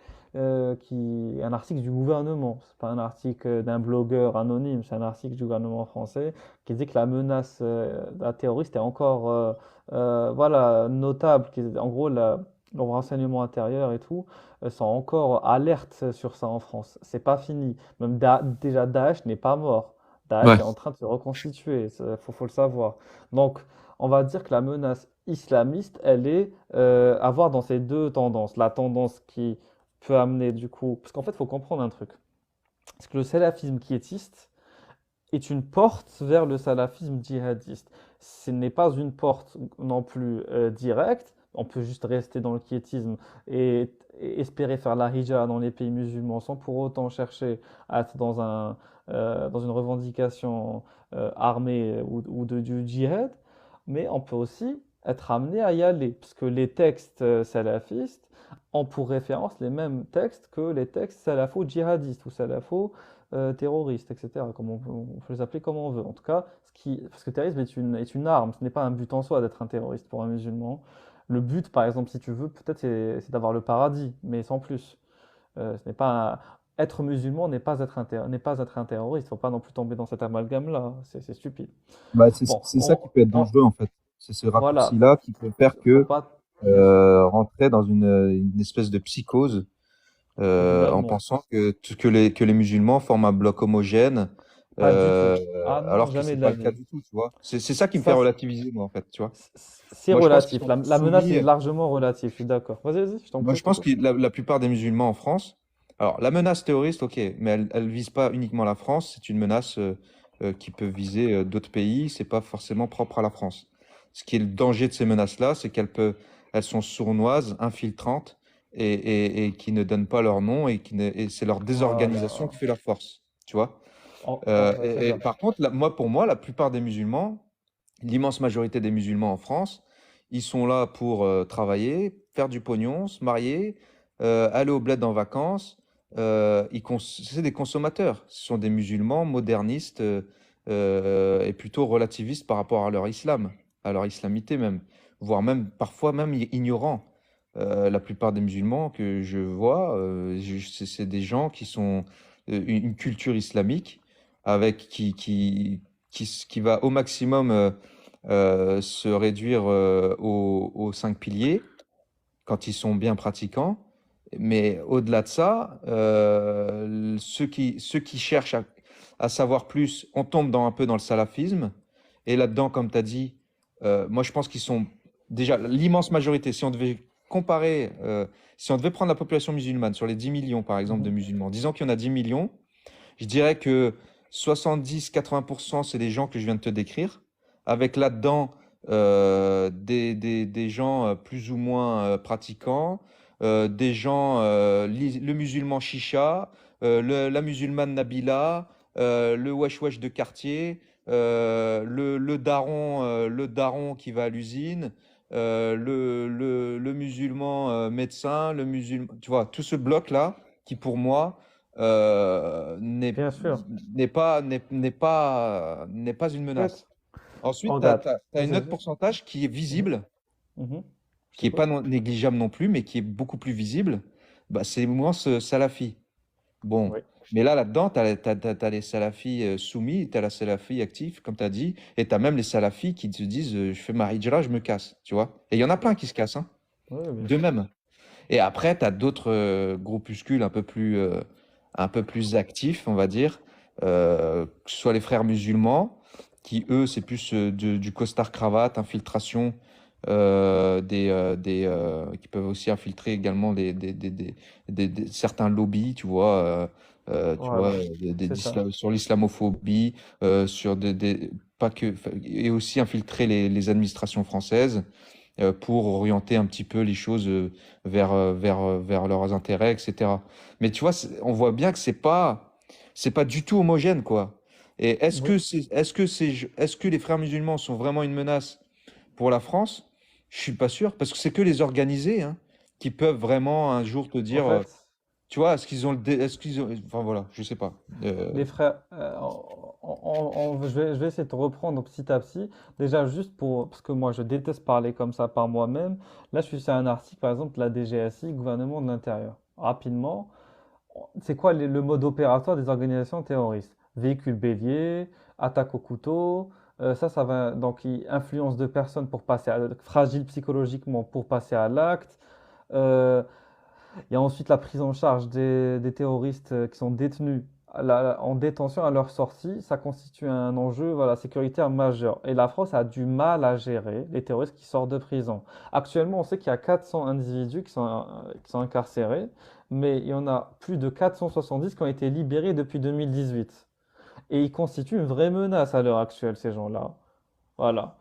qui est un article du gouvernement. C'est pas un article d'un blogueur anonyme, c'est un article du gouvernement français qui dit que la menace d'un terroriste est encore voilà, notable. En gros, le renseignement intérieur et tout sont encore alertes sur ça en France. C'est pas fini. Même déjà Daesh n'est pas mort. Daesh Ouais. est en train de se reconstituer. Il faut le savoir. Donc, on va dire que la menace islamiste, elle est à voir dans ces deux tendances. La tendance qui peut amener du coup, parce qu'en fait, il faut comprendre un truc. C'est que le salafisme quiétiste est une porte vers le salafisme djihadiste. Ce n'est pas une porte non plus directe. On peut juste rester dans le quiétisme et espérer faire la hijra dans les pays musulmans sans pour autant chercher à être dans une revendication armée du djihad. Mais on peut aussi être amené à y aller, parce que les textes salafistes ont pour référence les mêmes textes que les textes salafo-djihadistes ou salafo-terroristes, etc. Comme on peut les appeler comme on veut. En tout cas, parce que le terrorisme est une arme, ce n'est pas un but en soi d'être un terroriste pour un musulman. Le but, par exemple, si tu veux, peut-être c'est d'avoir le paradis, mais sans plus. Ce n'est pas être musulman n'est pas être un terroriste. Il faut pas non plus tomber dans cet amalgame-là. C'est stupide. Bah, Bon, c'est ça qui peut être dangereux, en fait. C'est ce voilà. raccourci-là qui peut faire Faut que pas, bien sûr, rentrer dans une espèce de psychose en également. pensant que les musulmans forment un bloc homogène, Pas du euh, tout. Ah non, alors que jamais c'est de pas la le cas vie. du tout, tu vois. C'est ça qui me fait Ça, relativiser, moi, en fait, tu vois. c'est Moi, je pense qu'ils relatif. sont La menace est soumis. largement relative. Je suis d'accord. Vas-y, je t'en Moi, prie, je pense que t'écoute. la plupart des musulmans en France, alors la menace terroriste, ok, mais elle vise pas uniquement la France, c'est une menace qui peut viser d'autres pays, c'est pas forcément propre à la France. Ce qui est le danger de ces menaces-là, c'est elles sont sournoises, infiltrantes et qui ne donnent pas leur nom et c'est leur désorganisation Voilà. qui fait leur force, tu vois. C'est Et ça. par contre, pour moi, la plupart des musulmans, l'immense majorité des musulmans en France, ils sont là pour travailler, faire du pognon, se marier, aller au bled en vacances. C'est des consommateurs. Ce sont des musulmans modernistes et plutôt relativistes par rapport à leur islam, à leur islamité même, voire même parfois même ignorants. La plupart des musulmans que je vois, c'est des gens qui sont une culture islamique avec qui va au maximum se réduire aux 5 piliers quand ils sont bien pratiquants. Mais au-delà de ça, ceux qui cherchent à savoir plus, on tombe un peu dans le salafisme. Et là-dedans, comme tu as dit, moi je pense qu'ils sont déjà l'immense majorité. Si on devait comparer, si on devait prendre la population musulmane sur les 10 millions, par exemple, de Mhm. musulmans, disons qu'il y en a 10 millions, je dirais que 70-80%, c'est des gens que je viens de te décrire, avec là-dedans des gens plus ou moins pratiquants, des gens, le musulman chicha, la musulmane Nabila, le wesh wesh de quartier, le daron qui va à l'usine, le musulman médecin, le musulman, tu vois, tout ce bloc-là qui pour moi euh, n'est Bien sûr. n'est pas une Peut-être. menace. Ensuite, tu Regarde. as une autre Vas-y. pourcentage qui est Mhm. visible, Mhm. Je qui est pas t'écoute. négligeable non plus, mais qui est beaucoup plus visible. Bah, c'est le mouvement salafi. Bon, Oui. mais là-dedans, tu as, les salafis soumis, tu as la salafi active, comme tu as dit, et tu as même les salafis qui te disent je fais ma hijra, je me casse, tu vois. Et il y en a plein qui se cassent, hein, Oui, bien sûr. d'eux-mêmes. Et après, tu as d'autres groupuscules un peu plus actifs, on va dire, que ce soit les frères musulmans, qui eux, c'est plus du costard-cravate, infiltration, qui peuvent aussi infiltrer également certains lobbies, tu vois, Voilà. C'est ça. sur l'islamophobie, sur pas que, et aussi infiltrer les administrations françaises pour orienter un petit peu les choses vers leurs intérêts, etc. Mais tu vois, on voit bien que c'est pas du tout homogène, quoi. Et Oui. est-ce que les frères musulmans sont vraiment une menace pour la France? Je suis pas sûr, parce que c'est que les organisés, hein, qui peuvent vraiment un jour te En dire, fait, tu vois, est-ce qu'ils ont, enfin voilà, je sais pas. les frères, je vais essayer de te reprendre petit à petit. Déjà, juste pour, parce que moi, je déteste parler comme ça par moi-même. Là, je suis sur un article, par exemple, la DGSI, gouvernement de l'Intérieur. Rapidement, c'est quoi le mode opératoire des organisations terroristes? Véhicule bélier, attaque au couteau, ça va donc influence de personnes pour passer fragile psychologiquement pour passer à l'acte. Euh, il y a ensuite la prise en charge des terroristes qui sont détenus en détention à leur sortie. Ça constitue un enjeu voilà, sécuritaire majeur. Et la France a du mal à gérer les terroristes qui sortent de prison. Actuellement, on sait qu'il y a 400 individus qui sont incarcérés, mais il y en a plus de 470 qui ont été libérés depuis 2018. Et ils constituent une vraie menace à l'heure actuelle, ces gens-là. Voilà.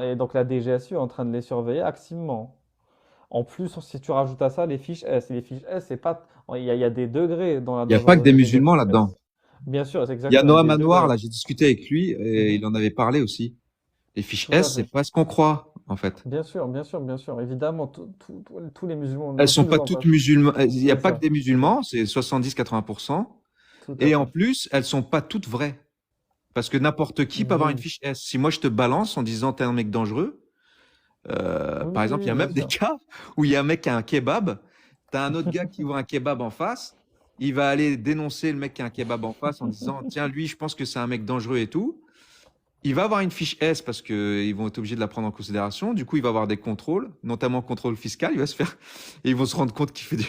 Et donc la DGSU est en train de les surveiller activement. En plus, si tu rajoutes à ça les fiches S, et les fiches S, c'est pas, il y a des degrés Il n'y a pas que des les musulmans fiches là-dedans. S. Bien sûr, c'est Il y a exactement, il y a Noam des Anwar, degrés. là, j'ai discuté avec lui et Mhm. il en avait parlé aussi. Les fiches Tout à S, c'est fait. pas ce qu'on croit, en fait. Bien sûr, bien sûr, bien sûr. Évidemment, tous les Elles musulmans, tous sont les pas toutes emplois. musulmanes. Il n'y a C'est pas que ça. des musulmans, c'est 70-80%. Tout à Et en fait. plus, elles sont pas toutes vraies. Parce que n'importe qui peut avoir une Oui. fiche S. Si moi je te balance en disant t'es un mec dangereux, Oui, Par exemple, il y oui, a bien même des sûr. cas où il y a un mec qui a un kebab, t'as un autre gars qui voit un kebab en face, il va aller dénoncer le mec qui a un kebab en face en disant, tiens, lui, je pense que c'est un mec dangereux et tout. Il va avoir une fiche S parce qu'ils vont être obligés de la prendre en considération. Du coup, il va avoir des contrôles, notamment contrôle fiscal. Il va se faire, et ils vont se rendre compte qu'il fait du.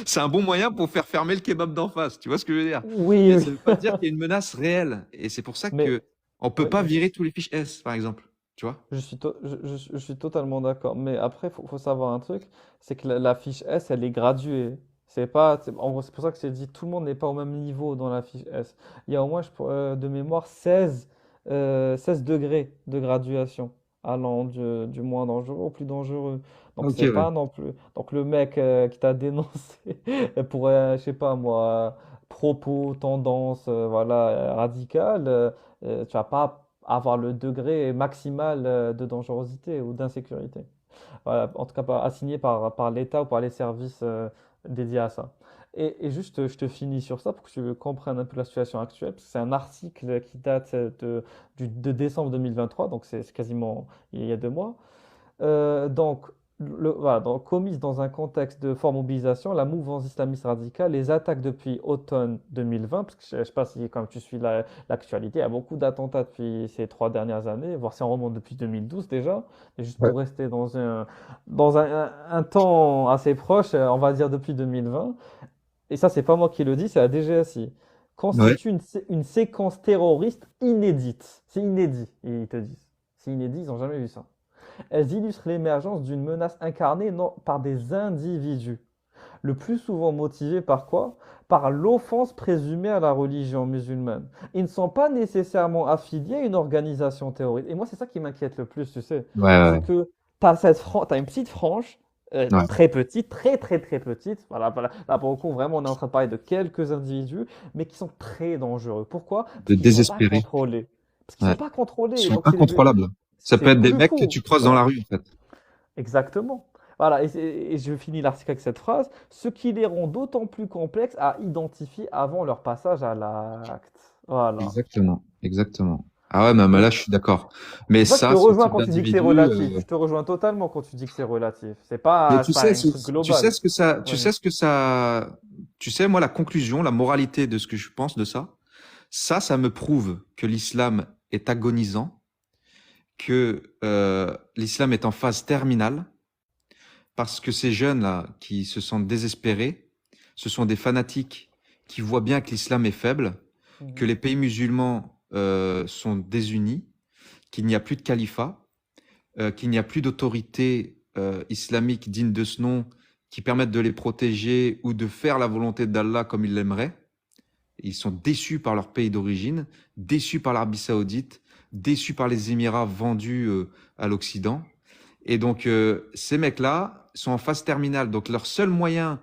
C'est un bon moyen pour faire fermer le kebab d'en face. Tu vois ce que je veux dire? Oui, Et oui. ça veut pas dire qu'il y a une menace réelle. Et c'est pour ça Mais que on peut oui, pas virer tous les fiches S, par exemple. Tu vois? je suis totalement d'accord. Mais après, faut savoir un truc, c'est que la fiche S, elle est graduée. C'est pas, en gros, c'est pour ça que j'ai dit tout le monde n'est pas au même niveau dans la fiche S. Il y a au moins, de mémoire, 16 degrés de graduation, allant du moins dangereux au plus dangereux. Donc Ok, c'est ouais. pas non plus. Donc le mec qui t'a dénoncé pour, je sais pas moi, propos, tendance, voilà, radicale. Tu vas pas avoir le degré maximal de dangerosité ou d'insécurité. Voilà, en tout cas, assigné par l'État ou par les services dédiés à ça. Et juste, je te finis sur ça pour que tu comprennes un peu la situation actuelle, parce que c'est un article qui date de décembre 2023, donc c'est quasiment il y a 2 mois. Donc, voilà, donc, commise dans un contexte de forte mobilisation, la mouvance islamiste radicale les attaque depuis automne 2020, parce que je ne sais pas si, comme tu suis l'actualité, il y a beaucoup d'attentats depuis ces 3 dernières années, voire si on remonte depuis 2012 déjà, et juste Ouais. pour rester dans un temps assez proche, on va dire depuis 2020, et ça, c'est pas moi qui le dis, c'est la DGSI, Ouais. constitue une séquence terroriste inédite. C'est inédit, ils te disent. C'est inédit, ils n'ont jamais vu ça. Elles illustrent l'émergence d'une menace incarnée par des individus, le plus souvent motivés par quoi? Par l'offense présumée à la religion musulmane. Ils ne sont pas nécessairement affiliés à une organisation terroriste. Et moi, c'est ça qui m'inquiète le plus, tu sais. Ouais, ouais, C'est que tu as, t'as une petite frange, ouais. très petite, très très très petite. Voilà, voilà. Là, pour le coup, vraiment, on est en train de parler de quelques individus, mais qui sont très dangereux. Pourquoi? Parce De qu'ils ne sont pas désespérer. contrôlés. Parce qu'ils ne Ouais. sont pas Ils contrôlés. sont Donc, incontrôlables. Ça peut c'est être des plus mecs que faux. tu croises dans Voilà. la rue, en fait. Exactement. Voilà, et je finis l'article avec cette phrase, ce qui les rend d'autant plus complexes à identifier avant leur passage à l'acte. Voilà. Exactement. Exactement. Ah ouais, mais là, Et je suis d'accord. Mais c'est ça que je te ça, ce rejoins type quand tu dis que c'est d'individu, relatif. Je te rejoins totalement quand tu dis que c'est relatif. mais C'est tu pas sais, un truc tu sais global. ce que ça, tu Vas-y. sais ce que ça, tu sais, moi, la conclusion, la moralité de ce que je pense de ça, ça me prouve que l'islam est agonisant, que l'islam est en phase terminale, parce que ces jeunes-là qui se sentent désespérés, ce sont des fanatiques qui voient bien que l'islam est faible, que Mhm. les pays musulmans sont désunis, qu'il n'y a plus de califat, qu'il n'y a plus d'autorité islamique digne de ce nom qui permettent de les protéger ou de faire la volonté d'Allah comme ils l'aimeraient. Ils sont déçus par leur pays d'origine, déçus par l'Arabie Saoudite, déçus par les Émirats vendus à l'Occident. Et donc, ces mecs-là sont en phase terminale. Donc, leur seul moyen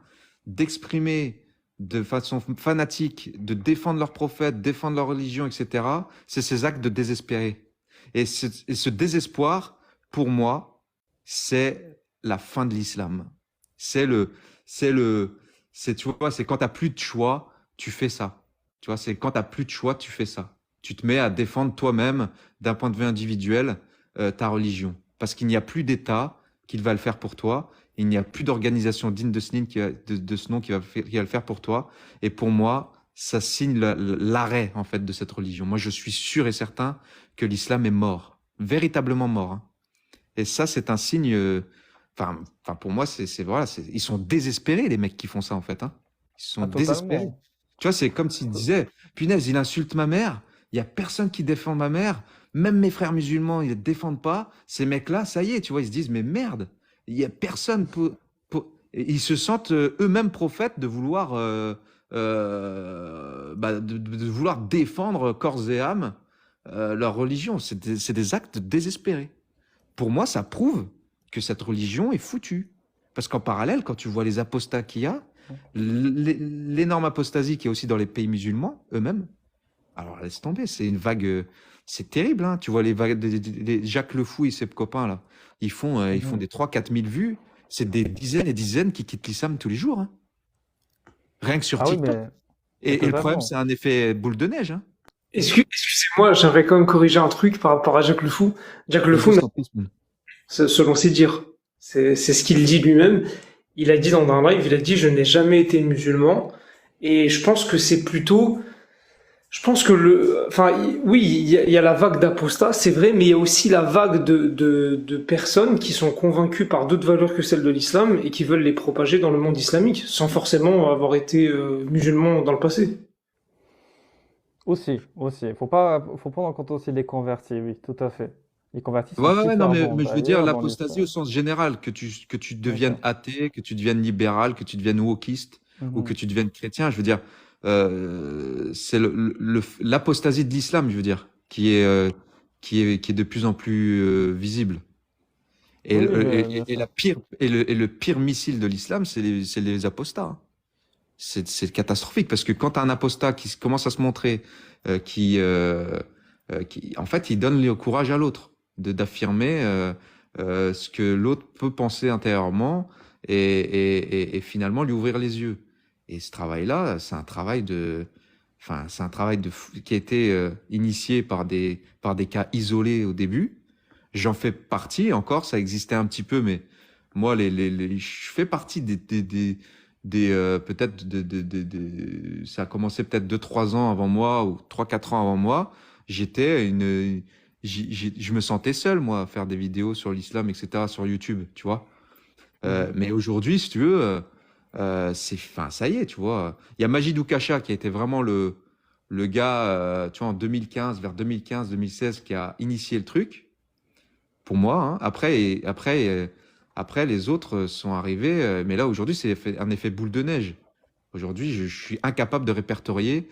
d'exprimer de façon fanatique, de défendre leur prophète, défendre leur religion, etc., c'est ces actes de désespéré. Et ce désespoir, pour moi, c'est la fin de l'islam. C'est le, tu vois, c'est quand t'as plus de choix, tu fais ça. Tu vois, c'est quand t'as plus de choix, tu fais ça. Tu te mets à défendre toi-même, d'un point de vue individuel, ta religion. Parce qu'il n'y a plus d'État qui va le faire pour toi. Il n'y a plus d'organisation digne de ce, de ce nom qui va le faire pour toi. Et pour moi, ça signe l'arrêt, en fait, de cette religion. Moi, je suis sûr et certain que l'islam est mort. Véritablement mort, hein. Et ça, c'est un signe. Enfin, pour moi, voilà, ils sont désespérés, les mecs qui font ça, en fait, hein. Ils sont Ah, désespérés. totalement. Tu vois, c'est comme s'ils To- disaient, punaise, il insulte ma mère. Il y a personne qui défend ma mère. Même mes frères musulmans, ils ne défendent pas. Ces mecs-là, ça y est, tu vois, ils se disent, mais merde, il y a personne Et ils se sentent eux-mêmes prophètes de vouloir, de vouloir défendre corps et âme leur religion. C'est des actes désespérés. Pour moi, ça prouve que cette religion est foutue. Parce qu'en parallèle, quand tu vois les apostats qu'il y a, l'énorme apostasie qui est aussi dans les pays musulmans eux-mêmes, alors laisse tomber, c'est une vague, c'est terrible, hein. Tu vois les vagues, Jacques Le Fou et ses copains là, ils font Mhm. des 3 000 4 000 vues, c'est des dizaines et dizaines qui quittent l'islam tous les jours, hein. Rien que sur Ah oui, TikTok. mais Et le problème, c'est totalement. un effet boule de neige, hein. Excusez-moi, j'aimerais quand même corriger un truc par rapport à Jacques Le Fou. Jacques Le Vas-y, Fou je n'a t'en prie. selon ses dires. C'est ce qu'il dit lui-même. Il a dit dans un live, il a dit, je n'ai jamais été musulman. Et je pense que c'est plutôt, je pense que oui, il y a la vague d'apostats, c'est vrai, mais il y a aussi la vague de personnes qui sont convaincues par d'autres valeurs que celles de l'islam et qui veulent les propager dans le monde islamique, sans forcément avoir été musulmans dans le passé. Aussi, aussi. Faut prendre en compte aussi les convertis, oui, tout à fait. Les convertis sont Ouais, ouais, plus ouais, non, fervents mais je veux dire d'ailleurs dans l'apostasie au l'islam. sens général, que tu deviennes D'accord. athée, que tu deviennes libéral, que tu deviennes wokiste ou que Mhm. tu deviennes chrétien. Je veux dire, c'est l'apostasie de l'islam, je veux dire, qui est de plus en plus visible. Et, Oui, oui, bien et sûr. et le pire missile de l'islam, c'est les apostats, hein. C'est catastrophique parce que quand tu as un apostat qui commence à se montrer, en fait, il donne le courage à l'autre d'affirmer ce que l'autre peut penser intérieurement et finalement lui ouvrir les yeux. Et ce travail-là, c'est un travail qui a été initié par des cas isolés au début. J'en fais partie encore, ça existait un petit peu, mais moi, je fais partie peut-être ça a commencé peut-être 2, 3 ans avant moi ou 3, 4 ans avant moi. J'étais une, je me sentais seul, moi, à faire des vidéos sur l'islam, etc., sur YouTube, tu vois. Mhm. Mais aujourd'hui, si tu veux, enfin, ça y est, tu vois. Il y a Majid Oukacha qui a été vraiment le gars, tu vois, en 2015, vers 2015, 2016, qui a initié le truc pour moi, hein. Après, les autres sont arrivés, mais là, aujourd'hui, un effet boule de neige. Aujourd'hui, je suis incapable de répertorier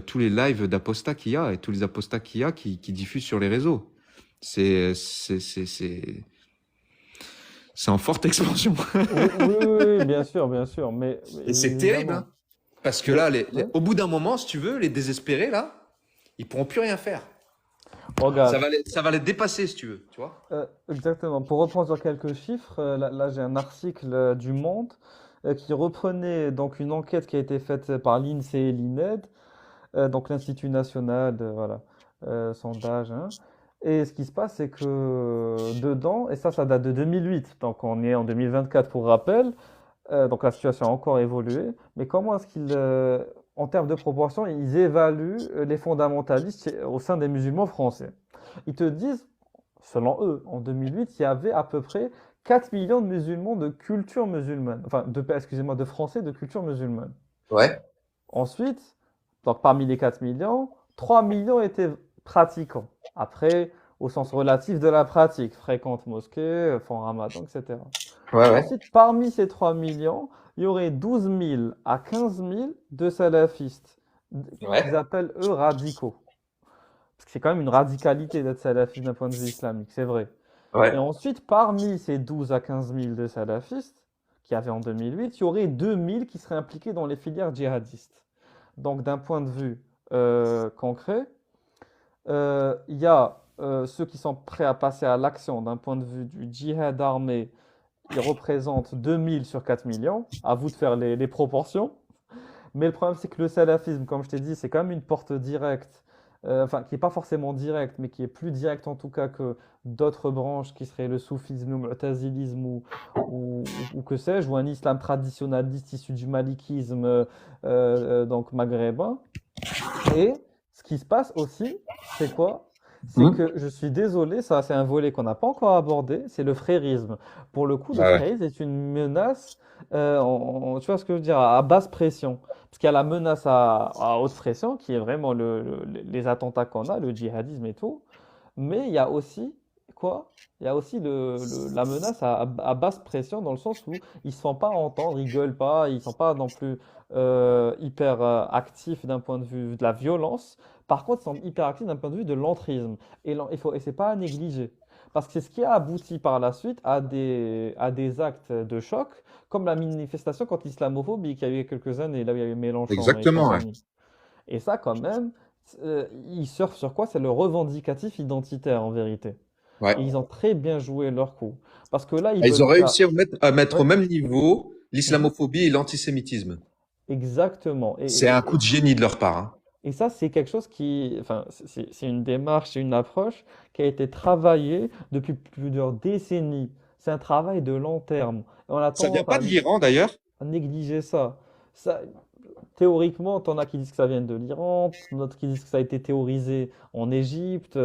tous les lives d'apostats qu'il y a et tous les apostats qu'il y a qui diffusent sur les réseaux. C'est, c'est, c'est, c'est, c'est en forte expansion. Oui, oui, oui, oui, bien sûr, mais Et c'est terrible, évidemment. hein. Parce que Mais là, ouais. au bout d'un moment, si tu veux, les désespérés, là, ils pourront plus rien faire. Regarde, Ça va les dépasser, si tu veux, tu vois. exactement. Pour reprendre sur quelques chiffres, là, j'ai un article du Monde qui reprenait donc une enquête qui a été faite par l'INSEE et l'INED, donc l'Institut national de voilà, sondage, hein. Et ce qui se passe, c'est que dedans, et ça date de 2008, donc on est en 2024 pour rappel, donc la situation a encore évolué, mais comment est-ce qu'ils, en termes de proportion, ils évaluent les fondamentalistes au sein des musulmans français? Ils te disent, selon eux, en 2008, il y avait à peu près 4 millions de musulmans de culture musulmane, enfin, excusez-moi, de Français de culture musulmane. Ouais. Ensuite, donc parmi les 4 millions, 3 millions étaient pratiquants. Après, au sens relatif de la pratique, fréquentent mosquée, font ramadan, etc. Ouais, ouais. Ensuite, parmi ces 3 millions, il y aurait 12 000 à 15 000 de salafistes, qu'ils Ouais. appellent eux radicaux. Parce que c'est quand même une radicalité d'être salafiste d'un point de vue islamique, c'est vrai. Et Ouais. ensuite, parmi ces 12 à 15 000 de salafistes, qu'il y avait en 2008, il y aurait 2 000 qui seraient impliqués dans les filières djihadistes. Donc, d'un point de vue concret, il y a ceux qui sont prêts à passer à l'action d'un point de vue du djihad armé. Ils représentent 2000 sur 4 millions. À vous de faire les proportions. Mais le problème, c'est que le salafisme, comme je t'ai dit, c'est quand même une porte directe. Enfin, qui n'est pas forcément directe, mais qui est plus directe en tout cas que d'autres branches qui seraient le soufisme, le mu'tazilisme ou que sais-je, ou un islam traditionnaliste issu du malikisme, donc maghrébin. Et ce qui se passe aussi, c'est quoi? C'est Hmm. que je suis désolé, ça c'est un volet qu'on n'a pas encore abordé, c'est le frérisme. Pour le coup, le Bah ouais. frérisme est une menace, tu vois ce que je veux dire, à basse pression. Parce qu'il y a la menace à haute pression, qui est vraiment les attentats qu'on a, le djihadisme et tout. Mais il y a aussi, quoi? Il y a aussi la menace à basse pression, dans le sens où ils se font pas entendre, ils gueulent pas, ils sont pas non plus hyper actifs d'un point de vue de la violence. Par contre, ils sont hyper actifs d'un point de vue de l'entrisme. Et c'est pas à négliger. Parce que c'est ce qui a abouti par la suite à des actes de choc, comme la manifestation contre l'islamophobie qu'il y a eu il y a quelques années, là où il y avait Mélenchon et Exactement, ouais. compagnie. Et ça, quand même, ils surfent sur quoi? C'est le revendicatif identitaire, en vérité. Ouais. Et ils ont très bien joué leur coup. Parce que là, ils Ah, ils ont veulent faire... réussi à mettre au Ouais. même niveau Mhm. l'islamophobie et l'antisémitisme. Exactement. C'est un coup de génie de leur part, hein. Et ça, c'est quelque chose qui, enfin, c'est une démarche, c'est une approche qui a été travaillée depuis plusieurs décennies. C'est un travail de long terme. Et on a Ça vient tendance pas de l'Iran d'ailleurs? à négliger ça. Ça, théoriquement, t'en as qui disent que ça vient de l'Iran, d'autres qui disent que ça a été théorisé en Égypte.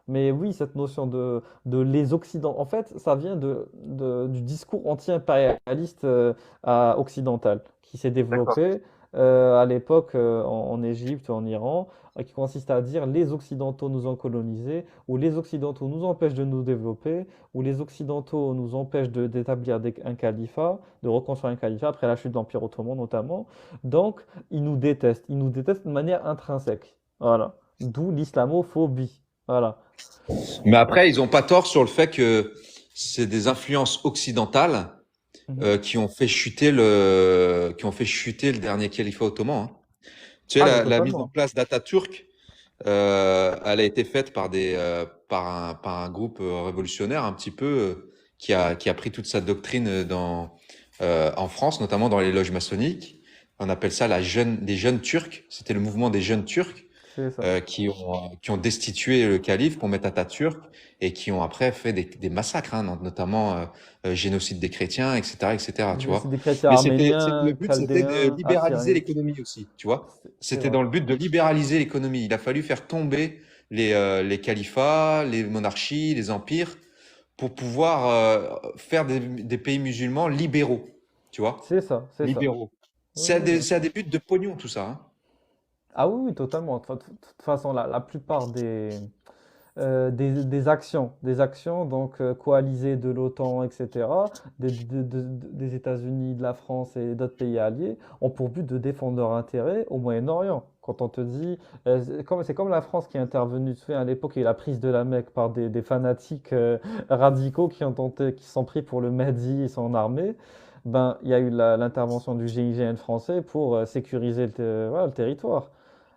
Mais oui, cette notion de les Occidentaux, en fait, ça vient du discours anti-impérialiste occidental qui s'est D'accord. développé à l'époque en Égypte, en Iran, qui consiste à dire les Occidentaux nous ont colonisés, ou les Occidentaux nous empêchent de nous développer, ou les Occidentaux nous empêchent d'établir un califat, de reconstruire un califat après la chute de l'Empire ottoman notamment. Donc, ils nous détestent de manière intrinsèque. Voilà. D'où l'islamophobie. Voilà. Mais après, ils ont pas tort sur le fait que c'est des influences occidentales Mhm. qui ont fait chuter le dernier califat ottoman, hein. Tu sais, Ah, mais la mise en totalement. place d'Atatürk, elle a été faite par un groupe révolutionnaire un petit peu qui a pris toute sa doctrine en France, notamment dans les loges maçonniques. On appelle ça les jeunes Turcs. C'était le mouvement des jeunes Turcs C'est ça. qui ont destitué le calife pour mettre Atatürk et qui ont après fait des massacres, hein, notamment génocide des chrétiens, etc., etc., tu C'est vois. des chrétiens Mais le arméniens, but, c'était de chaldéens, libéraliser assyriens. l'économie aussi, tu vois. C'est C'était vrai. dans le but de libéraliser l'économie. Il a fallu faire tomber les califats, les monarchies, les empires pour pouvoir faire des pays musulmans libéraux, tu vois. C'est ça, c'est ça. Libéraux. Oui, oui, oui. C'est à des buts de pognon, tout ça, hein. Ah oui, oui, totalement. De toute façon, la plupart des actions donc coalisées de l'OTAN, etc., des États-Unis, de la France et d'autres pays alliés, ont pour but de défendre leurs intérêts au Moyen-Orient. Quand on te dit, c'est comme la France qui est intervenue, tu sais, à l'époque, il y a eu la prise de la Mecque par des fanatiques radicaux qui ont tenté, qui se sont pris pour le Mahdi et son armée. Ben, il y a eu l'intervention du GIGN français pour sécuriser voilà, le territoire.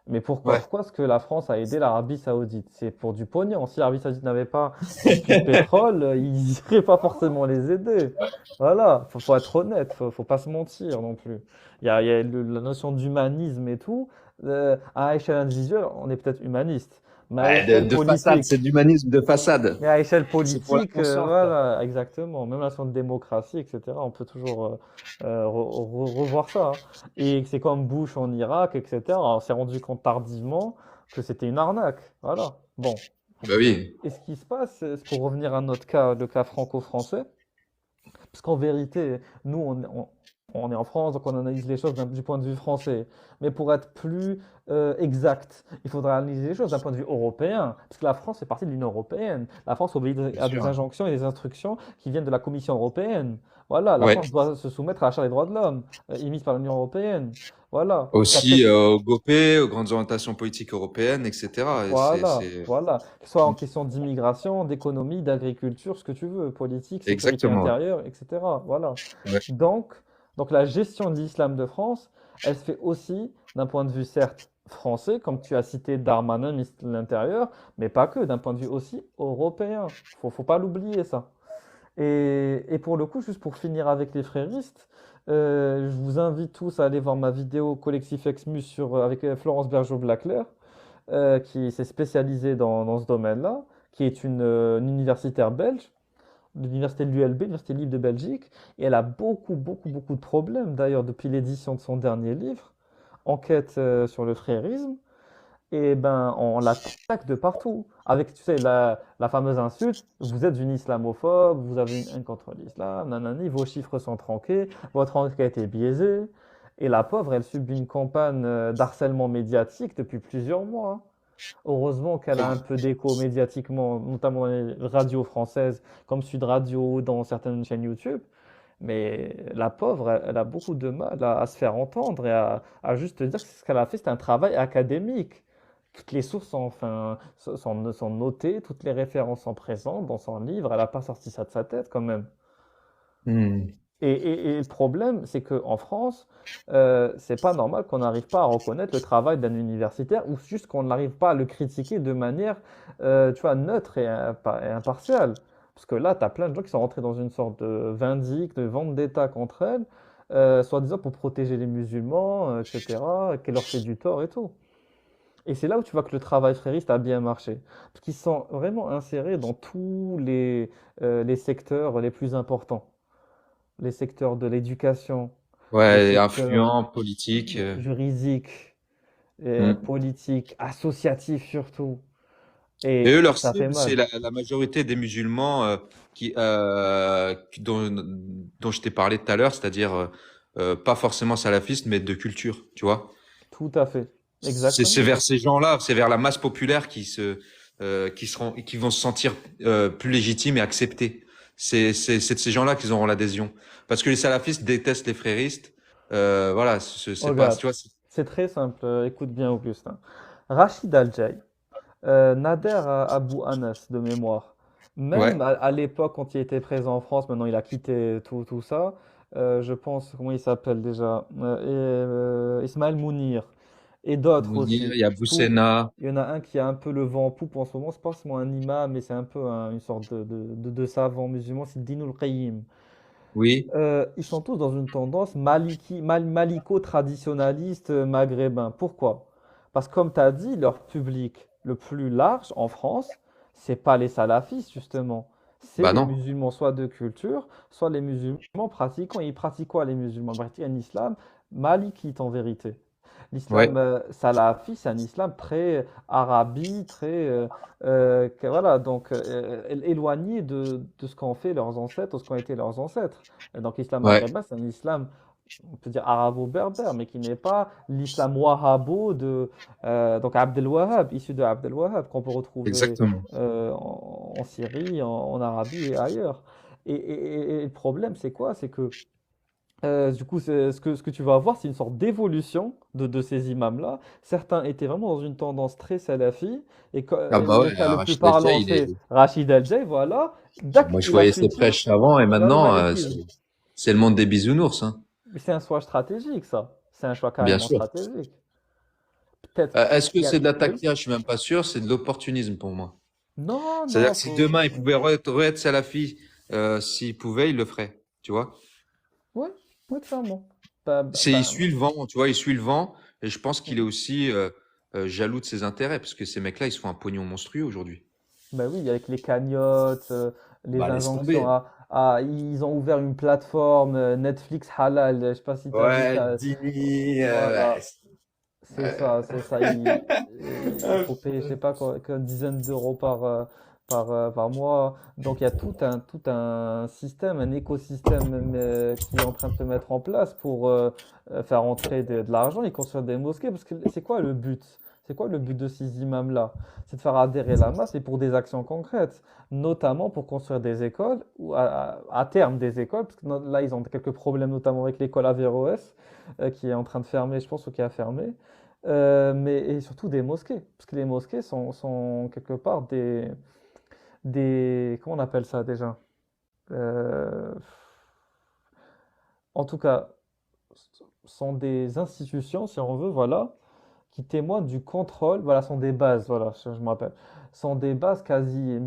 Mais pourquoi? Ouais. Pourquoi est-ce que la France a aidé l'Arabie Saoudite? C'est pour du pognon. Si l'Arabie Saoudite n'avait pas son puits de pétrole, ils n'iraient pas forcément les aider. Voilà, faut être honnête, faut pas se mentir non plus. Il y a la notion d'humanisme et tout. À échelle individuelle, on est peut-être humaniste, mais à Ouais, échelle de façade, c'est politique, de l'humanisme de façade. mais à échelle C'est pour la politique, conscience, ça. voilà, exactement. Même la notion de démocratie, etc. On peut toujours revoir ça, hein. Et c'est comme Bush en Irak, etc. On s'est rendu compte tardivement que c'était une arnaque. Voilà. Bon. Bah oui. Et ce qui se passe, pour revenir à notre cas, le cas franco-français, parce qu'en vérité, nous, on est en France, donc on analyse les choses du point de vue français. Mais pour être plus exact, il faudra analyser les choses d'un point de vue européen, parce que la France fait partie de l'Union européenne. La France obéit Bien à des sûr. injonctions et des instructions qui viennent de la Commission européenne. Voilà, la Ouais. France doit se soumettre à la Charte des droits de l'homme, émise par l'Union européenne. Voilà. Il y a Aussi peut-être au GOPÉ, aux grandes orientations politiques européennes, etc. Et Voilà, c'est... voilà. Que ce soit en question d'immigration, d'économie, d'agriculture, ce que tu veux, politique, sécurité Exactement. intérieure, etc. Voilà. Ouais. Donc, donc la gestion de l'islam de France, elle se fait aussi d'un point de vue certes français, comme tu as cité Darmanin, ministre de l'Intérieur, mais pas que, d'un point de vue aussi européen. Faut pas l'oublier ça. Et pour le coup, juste pour finir avec les fréristes, je vous invite tous à aller voir ma vidéo Collectif Exmus avec Florence Bergeau-Blaclair qui s'est spécialisée dans ce domaine-là, qui est une universitaire belge, de l'université de l'ULB, l'Université libre de Belgique, et elle a beaucoup, beaucoup, beaucoup de problèmes, d'ailleurs, depuis l'édition de son dernier livre, Enquête sur le frérisme, et ben on l'attaque de partout, avec, tu sais, la fameuse insulte, vous êtes une islamophobe, vous avez une haine contre l'islam, nanani, vos chiffres sont tronqués, votre enquête a été biaisée, et la pauvre, elle subit une campagne d'harcèlement médiatique depuis plusieurs mois, hein. Heureusement qu'elle a un peu d'écho médiatiquement, notamment dans les radios françaises, comme Sud Radio, dans certaines chaînes YouTube. Mais la pauvre, elle a beaucoup de mal à se faire entendre et à juste dire que ce qu'elle a fait, c'est un travail académique. Toutes les sources sont, enfin, sont notées, toutes les références sont présentes dans son livre. Elle n'a pas sorti ça de sa tête quand même. Hmm. Et le problème, c'est qu'en France, c'est pas normal qu'on n'arrive pas à reconnaître le travail d'un universitaire ou juste qu'on n'arrive pas à le critiquer de manière, tu vois, neutre et impartiale. Parce que là, tu as plein de gens qui sont rentrés dans une sorte de vindicte, de vendetta contre elle, soi-disant pour protéger les musulmans, etc., qu'elle leur fait du tort et tout. Et c'est là où tu vois que le travail frériste a bien marché. Parce qu'ils sont vraiment insérés dans tous les secteurs les plus importants. Les secteurs de l'éducation, les Ouais, secteurs influent, politique. juridiques, Hmm. politiques, associatifs surtout. Et eux, Et leur ça fait cible, c'est mal. la majorité des musulmans dont je t'ai parlé tout à l'heure, c'est-à-dire pas forcément salafistes, mais de culture, tu vois. Tout à fait. C'est Exactement. vers ces gens-là, c'est vers la masse populaire qui vont se sentir plus légitimes et acceptés. C'est de ces gens-là qu'ils auront l'adhésion. Parce que les salafistes détestent les fréristes. Voilà, c'est pas, Regarde, tu vois. c'est très simple. Écoute bien, Augustin. Rachid Al-Jay, Nader Abou Anas de mémoire. Ouais. Même à l'époque, quand il était présent en France, maintenant il a quitté tout ça. Je pense, comment il s'appelle déjà? Ismaël Mounir et d'autres Mounir, aussi. il y a Tout, Boussena. il y en a un qui a un peu le vent en poupe en ce moment. C'est pas forcément un imam, mais c'est un peu une sorte de savant musulman. C'est Dinul Qayyim. Oui. Ils sont tous dans une tendance maliko-traditionnaliste maghrébin. Pourquoi? Parce que comme tu as dit, leur public le plus large en France, c'est pas les salafistes justement. C'est Bah les non. musulmans soit de culture, soit les musulmans pratiquants. Ils pratiquent quoi les musulmans? Ils pratiquent un islam malikite en vérité. L'islam Ouais. salafi, c'est un islam très arabi, très voilà, donc éloigné de ce qu'ont fait leurs ancêtres, ou ce qu'ont été leurs ancêtres. Et donc l'islam Ouais. maghrébin, c'est un islam, on peut dire arabo-berbère, mais qui n'est pas l'islam wahhabo de donc Abdel Wahhab, issu de Abdel Wahhab, qu'on peut retrouver Exactement. en Syrie, en Arabie et ailleurs. Et le problème, c'est quoi? C'est que du coup, ce que tu vas avoir, c'est une sorte d'évolution de ces imams-là. Certains étaient vraiment dans une tendance très salafi, Ah et bah le ouais, cas le plus Rachid Al-Jay, parlant, c'est Rachid Al-Jay, voilà. Dac, moi je il a voyais ses switché prêches avant et vers le maintenant, malikisme. c'est le monde des bisounours, hein. Mais c'est un choix stratégique, ça. C'est un choix Bien carrément sûr. stratégique. Peut-être Est-ce que qu'il y a... c'est de la Oui? tactique? Je suis même pas sûr, c'est de l'opportunisme pour moi. Non, C'est-à-dire non, que si demain il pouvait être salafi, s'il pouvait, il le ferait, tu vois. Oui, oui, clairement. Bah, bah, Il bah, suit le vent, tu vois, il suit le vent, et je pense qu'il est mhm. aussi jaloux de ses intérêts, parce que ces mecs-là, ils se font un pognon monstrueux aujourd'hui. Bah oui, avec les cagnottes, les Bah laisse injonctions tomber. ils ont ouvert une plateforme Netflix Halal. Je sais pas si tu as vu Ouais, ça. 10 000, Voilà, c'est ouais. ça, c'est ça. Il faut payer, je sais pas quoi, qu'une dizaine d'euros par mois. Donc il y a tout un système, un écosystème qui est en train de se mettre en place pour faire entrer de l'argent et construire des mosquées. Parce que c'est quoi le but? C'est quoi le but de ces imams-là? C'est de faire adhérer la masse et pour des actions concrètes, notamment pour construire des écoles, ou à terme des écoles, parce que là ils ont quelques problèmes, notamment avec l'école Averroès, qui est en train de fermer, je pense, ou qui a fermé. Mais et surtout des mosquées, parce que les mosquées sont quelque part comment on appelle ça déjà? Euh, en tout cas, sont des institutions, si on veut, voilà, qui témoignent du contrôle, voilà, sont des bases, voilà, je me rappelle, sont des bases quasi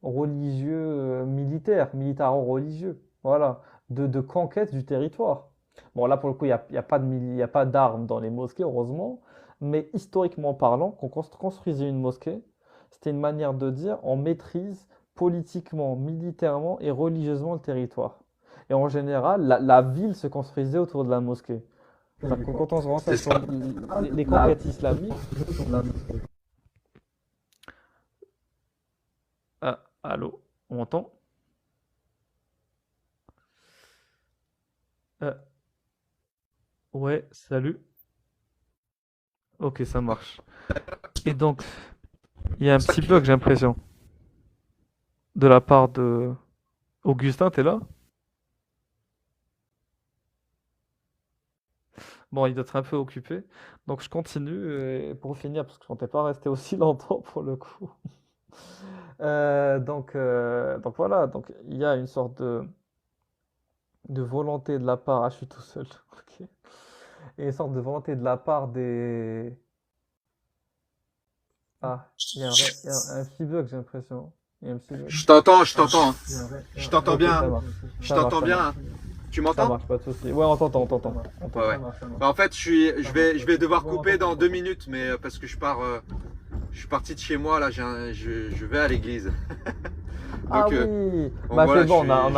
religieux, militaires, militaro-religieux, voilà, de conquête du territoire. Bon, là, pour le coup, il y a pas il y a pas d'armes dans les mosquées, heureusement, mais historiquement parlant, quand on construisait une mosquée, c'était une manière de dire on maîtrise politiquement, militairement et religieusement le territoire. Et en général, la ville se construisait autour de la mosquée. Enfin, quand on se C'est renseigne sur ça. les conquêtes islamiques. Ah, allô, on m'entend? Euh, ouais, salut. Ok, ça marche. Et donc, il y a un petit bug, j'ai l'impression, de la part de Augustin, t'es là? Bon, il doit être un peu occupé. Donc, je continue pour finir, parce que je comptais pas rester aussi longtemps pour le coup. Donc voilà, donc il y a une sorte de volonté de la part. Ah, je suis tout seul. Ok. Et une sorte de volonté de la part des. Ah, il y a un petit bug, j'ai l'impression. Il y a un petit bug. Je t'entends, je Ah, t'entends, hein. Je t'entends ok, bien, ça hein. marche. Je Ça marche, t'entends ça bien, marche. hein. Tu Ça m'entends? marche, pas de souci. Ouais, on t'entend, on t'entend. On Ouais, t'entend. ouais. Bah, en fait, je vais devoir couper dans 2 minutes, mais parce que je suis parti de chez moi là, je vais à l'église. Ah Donc, oui, bon, bah voilà, c'est bon, on a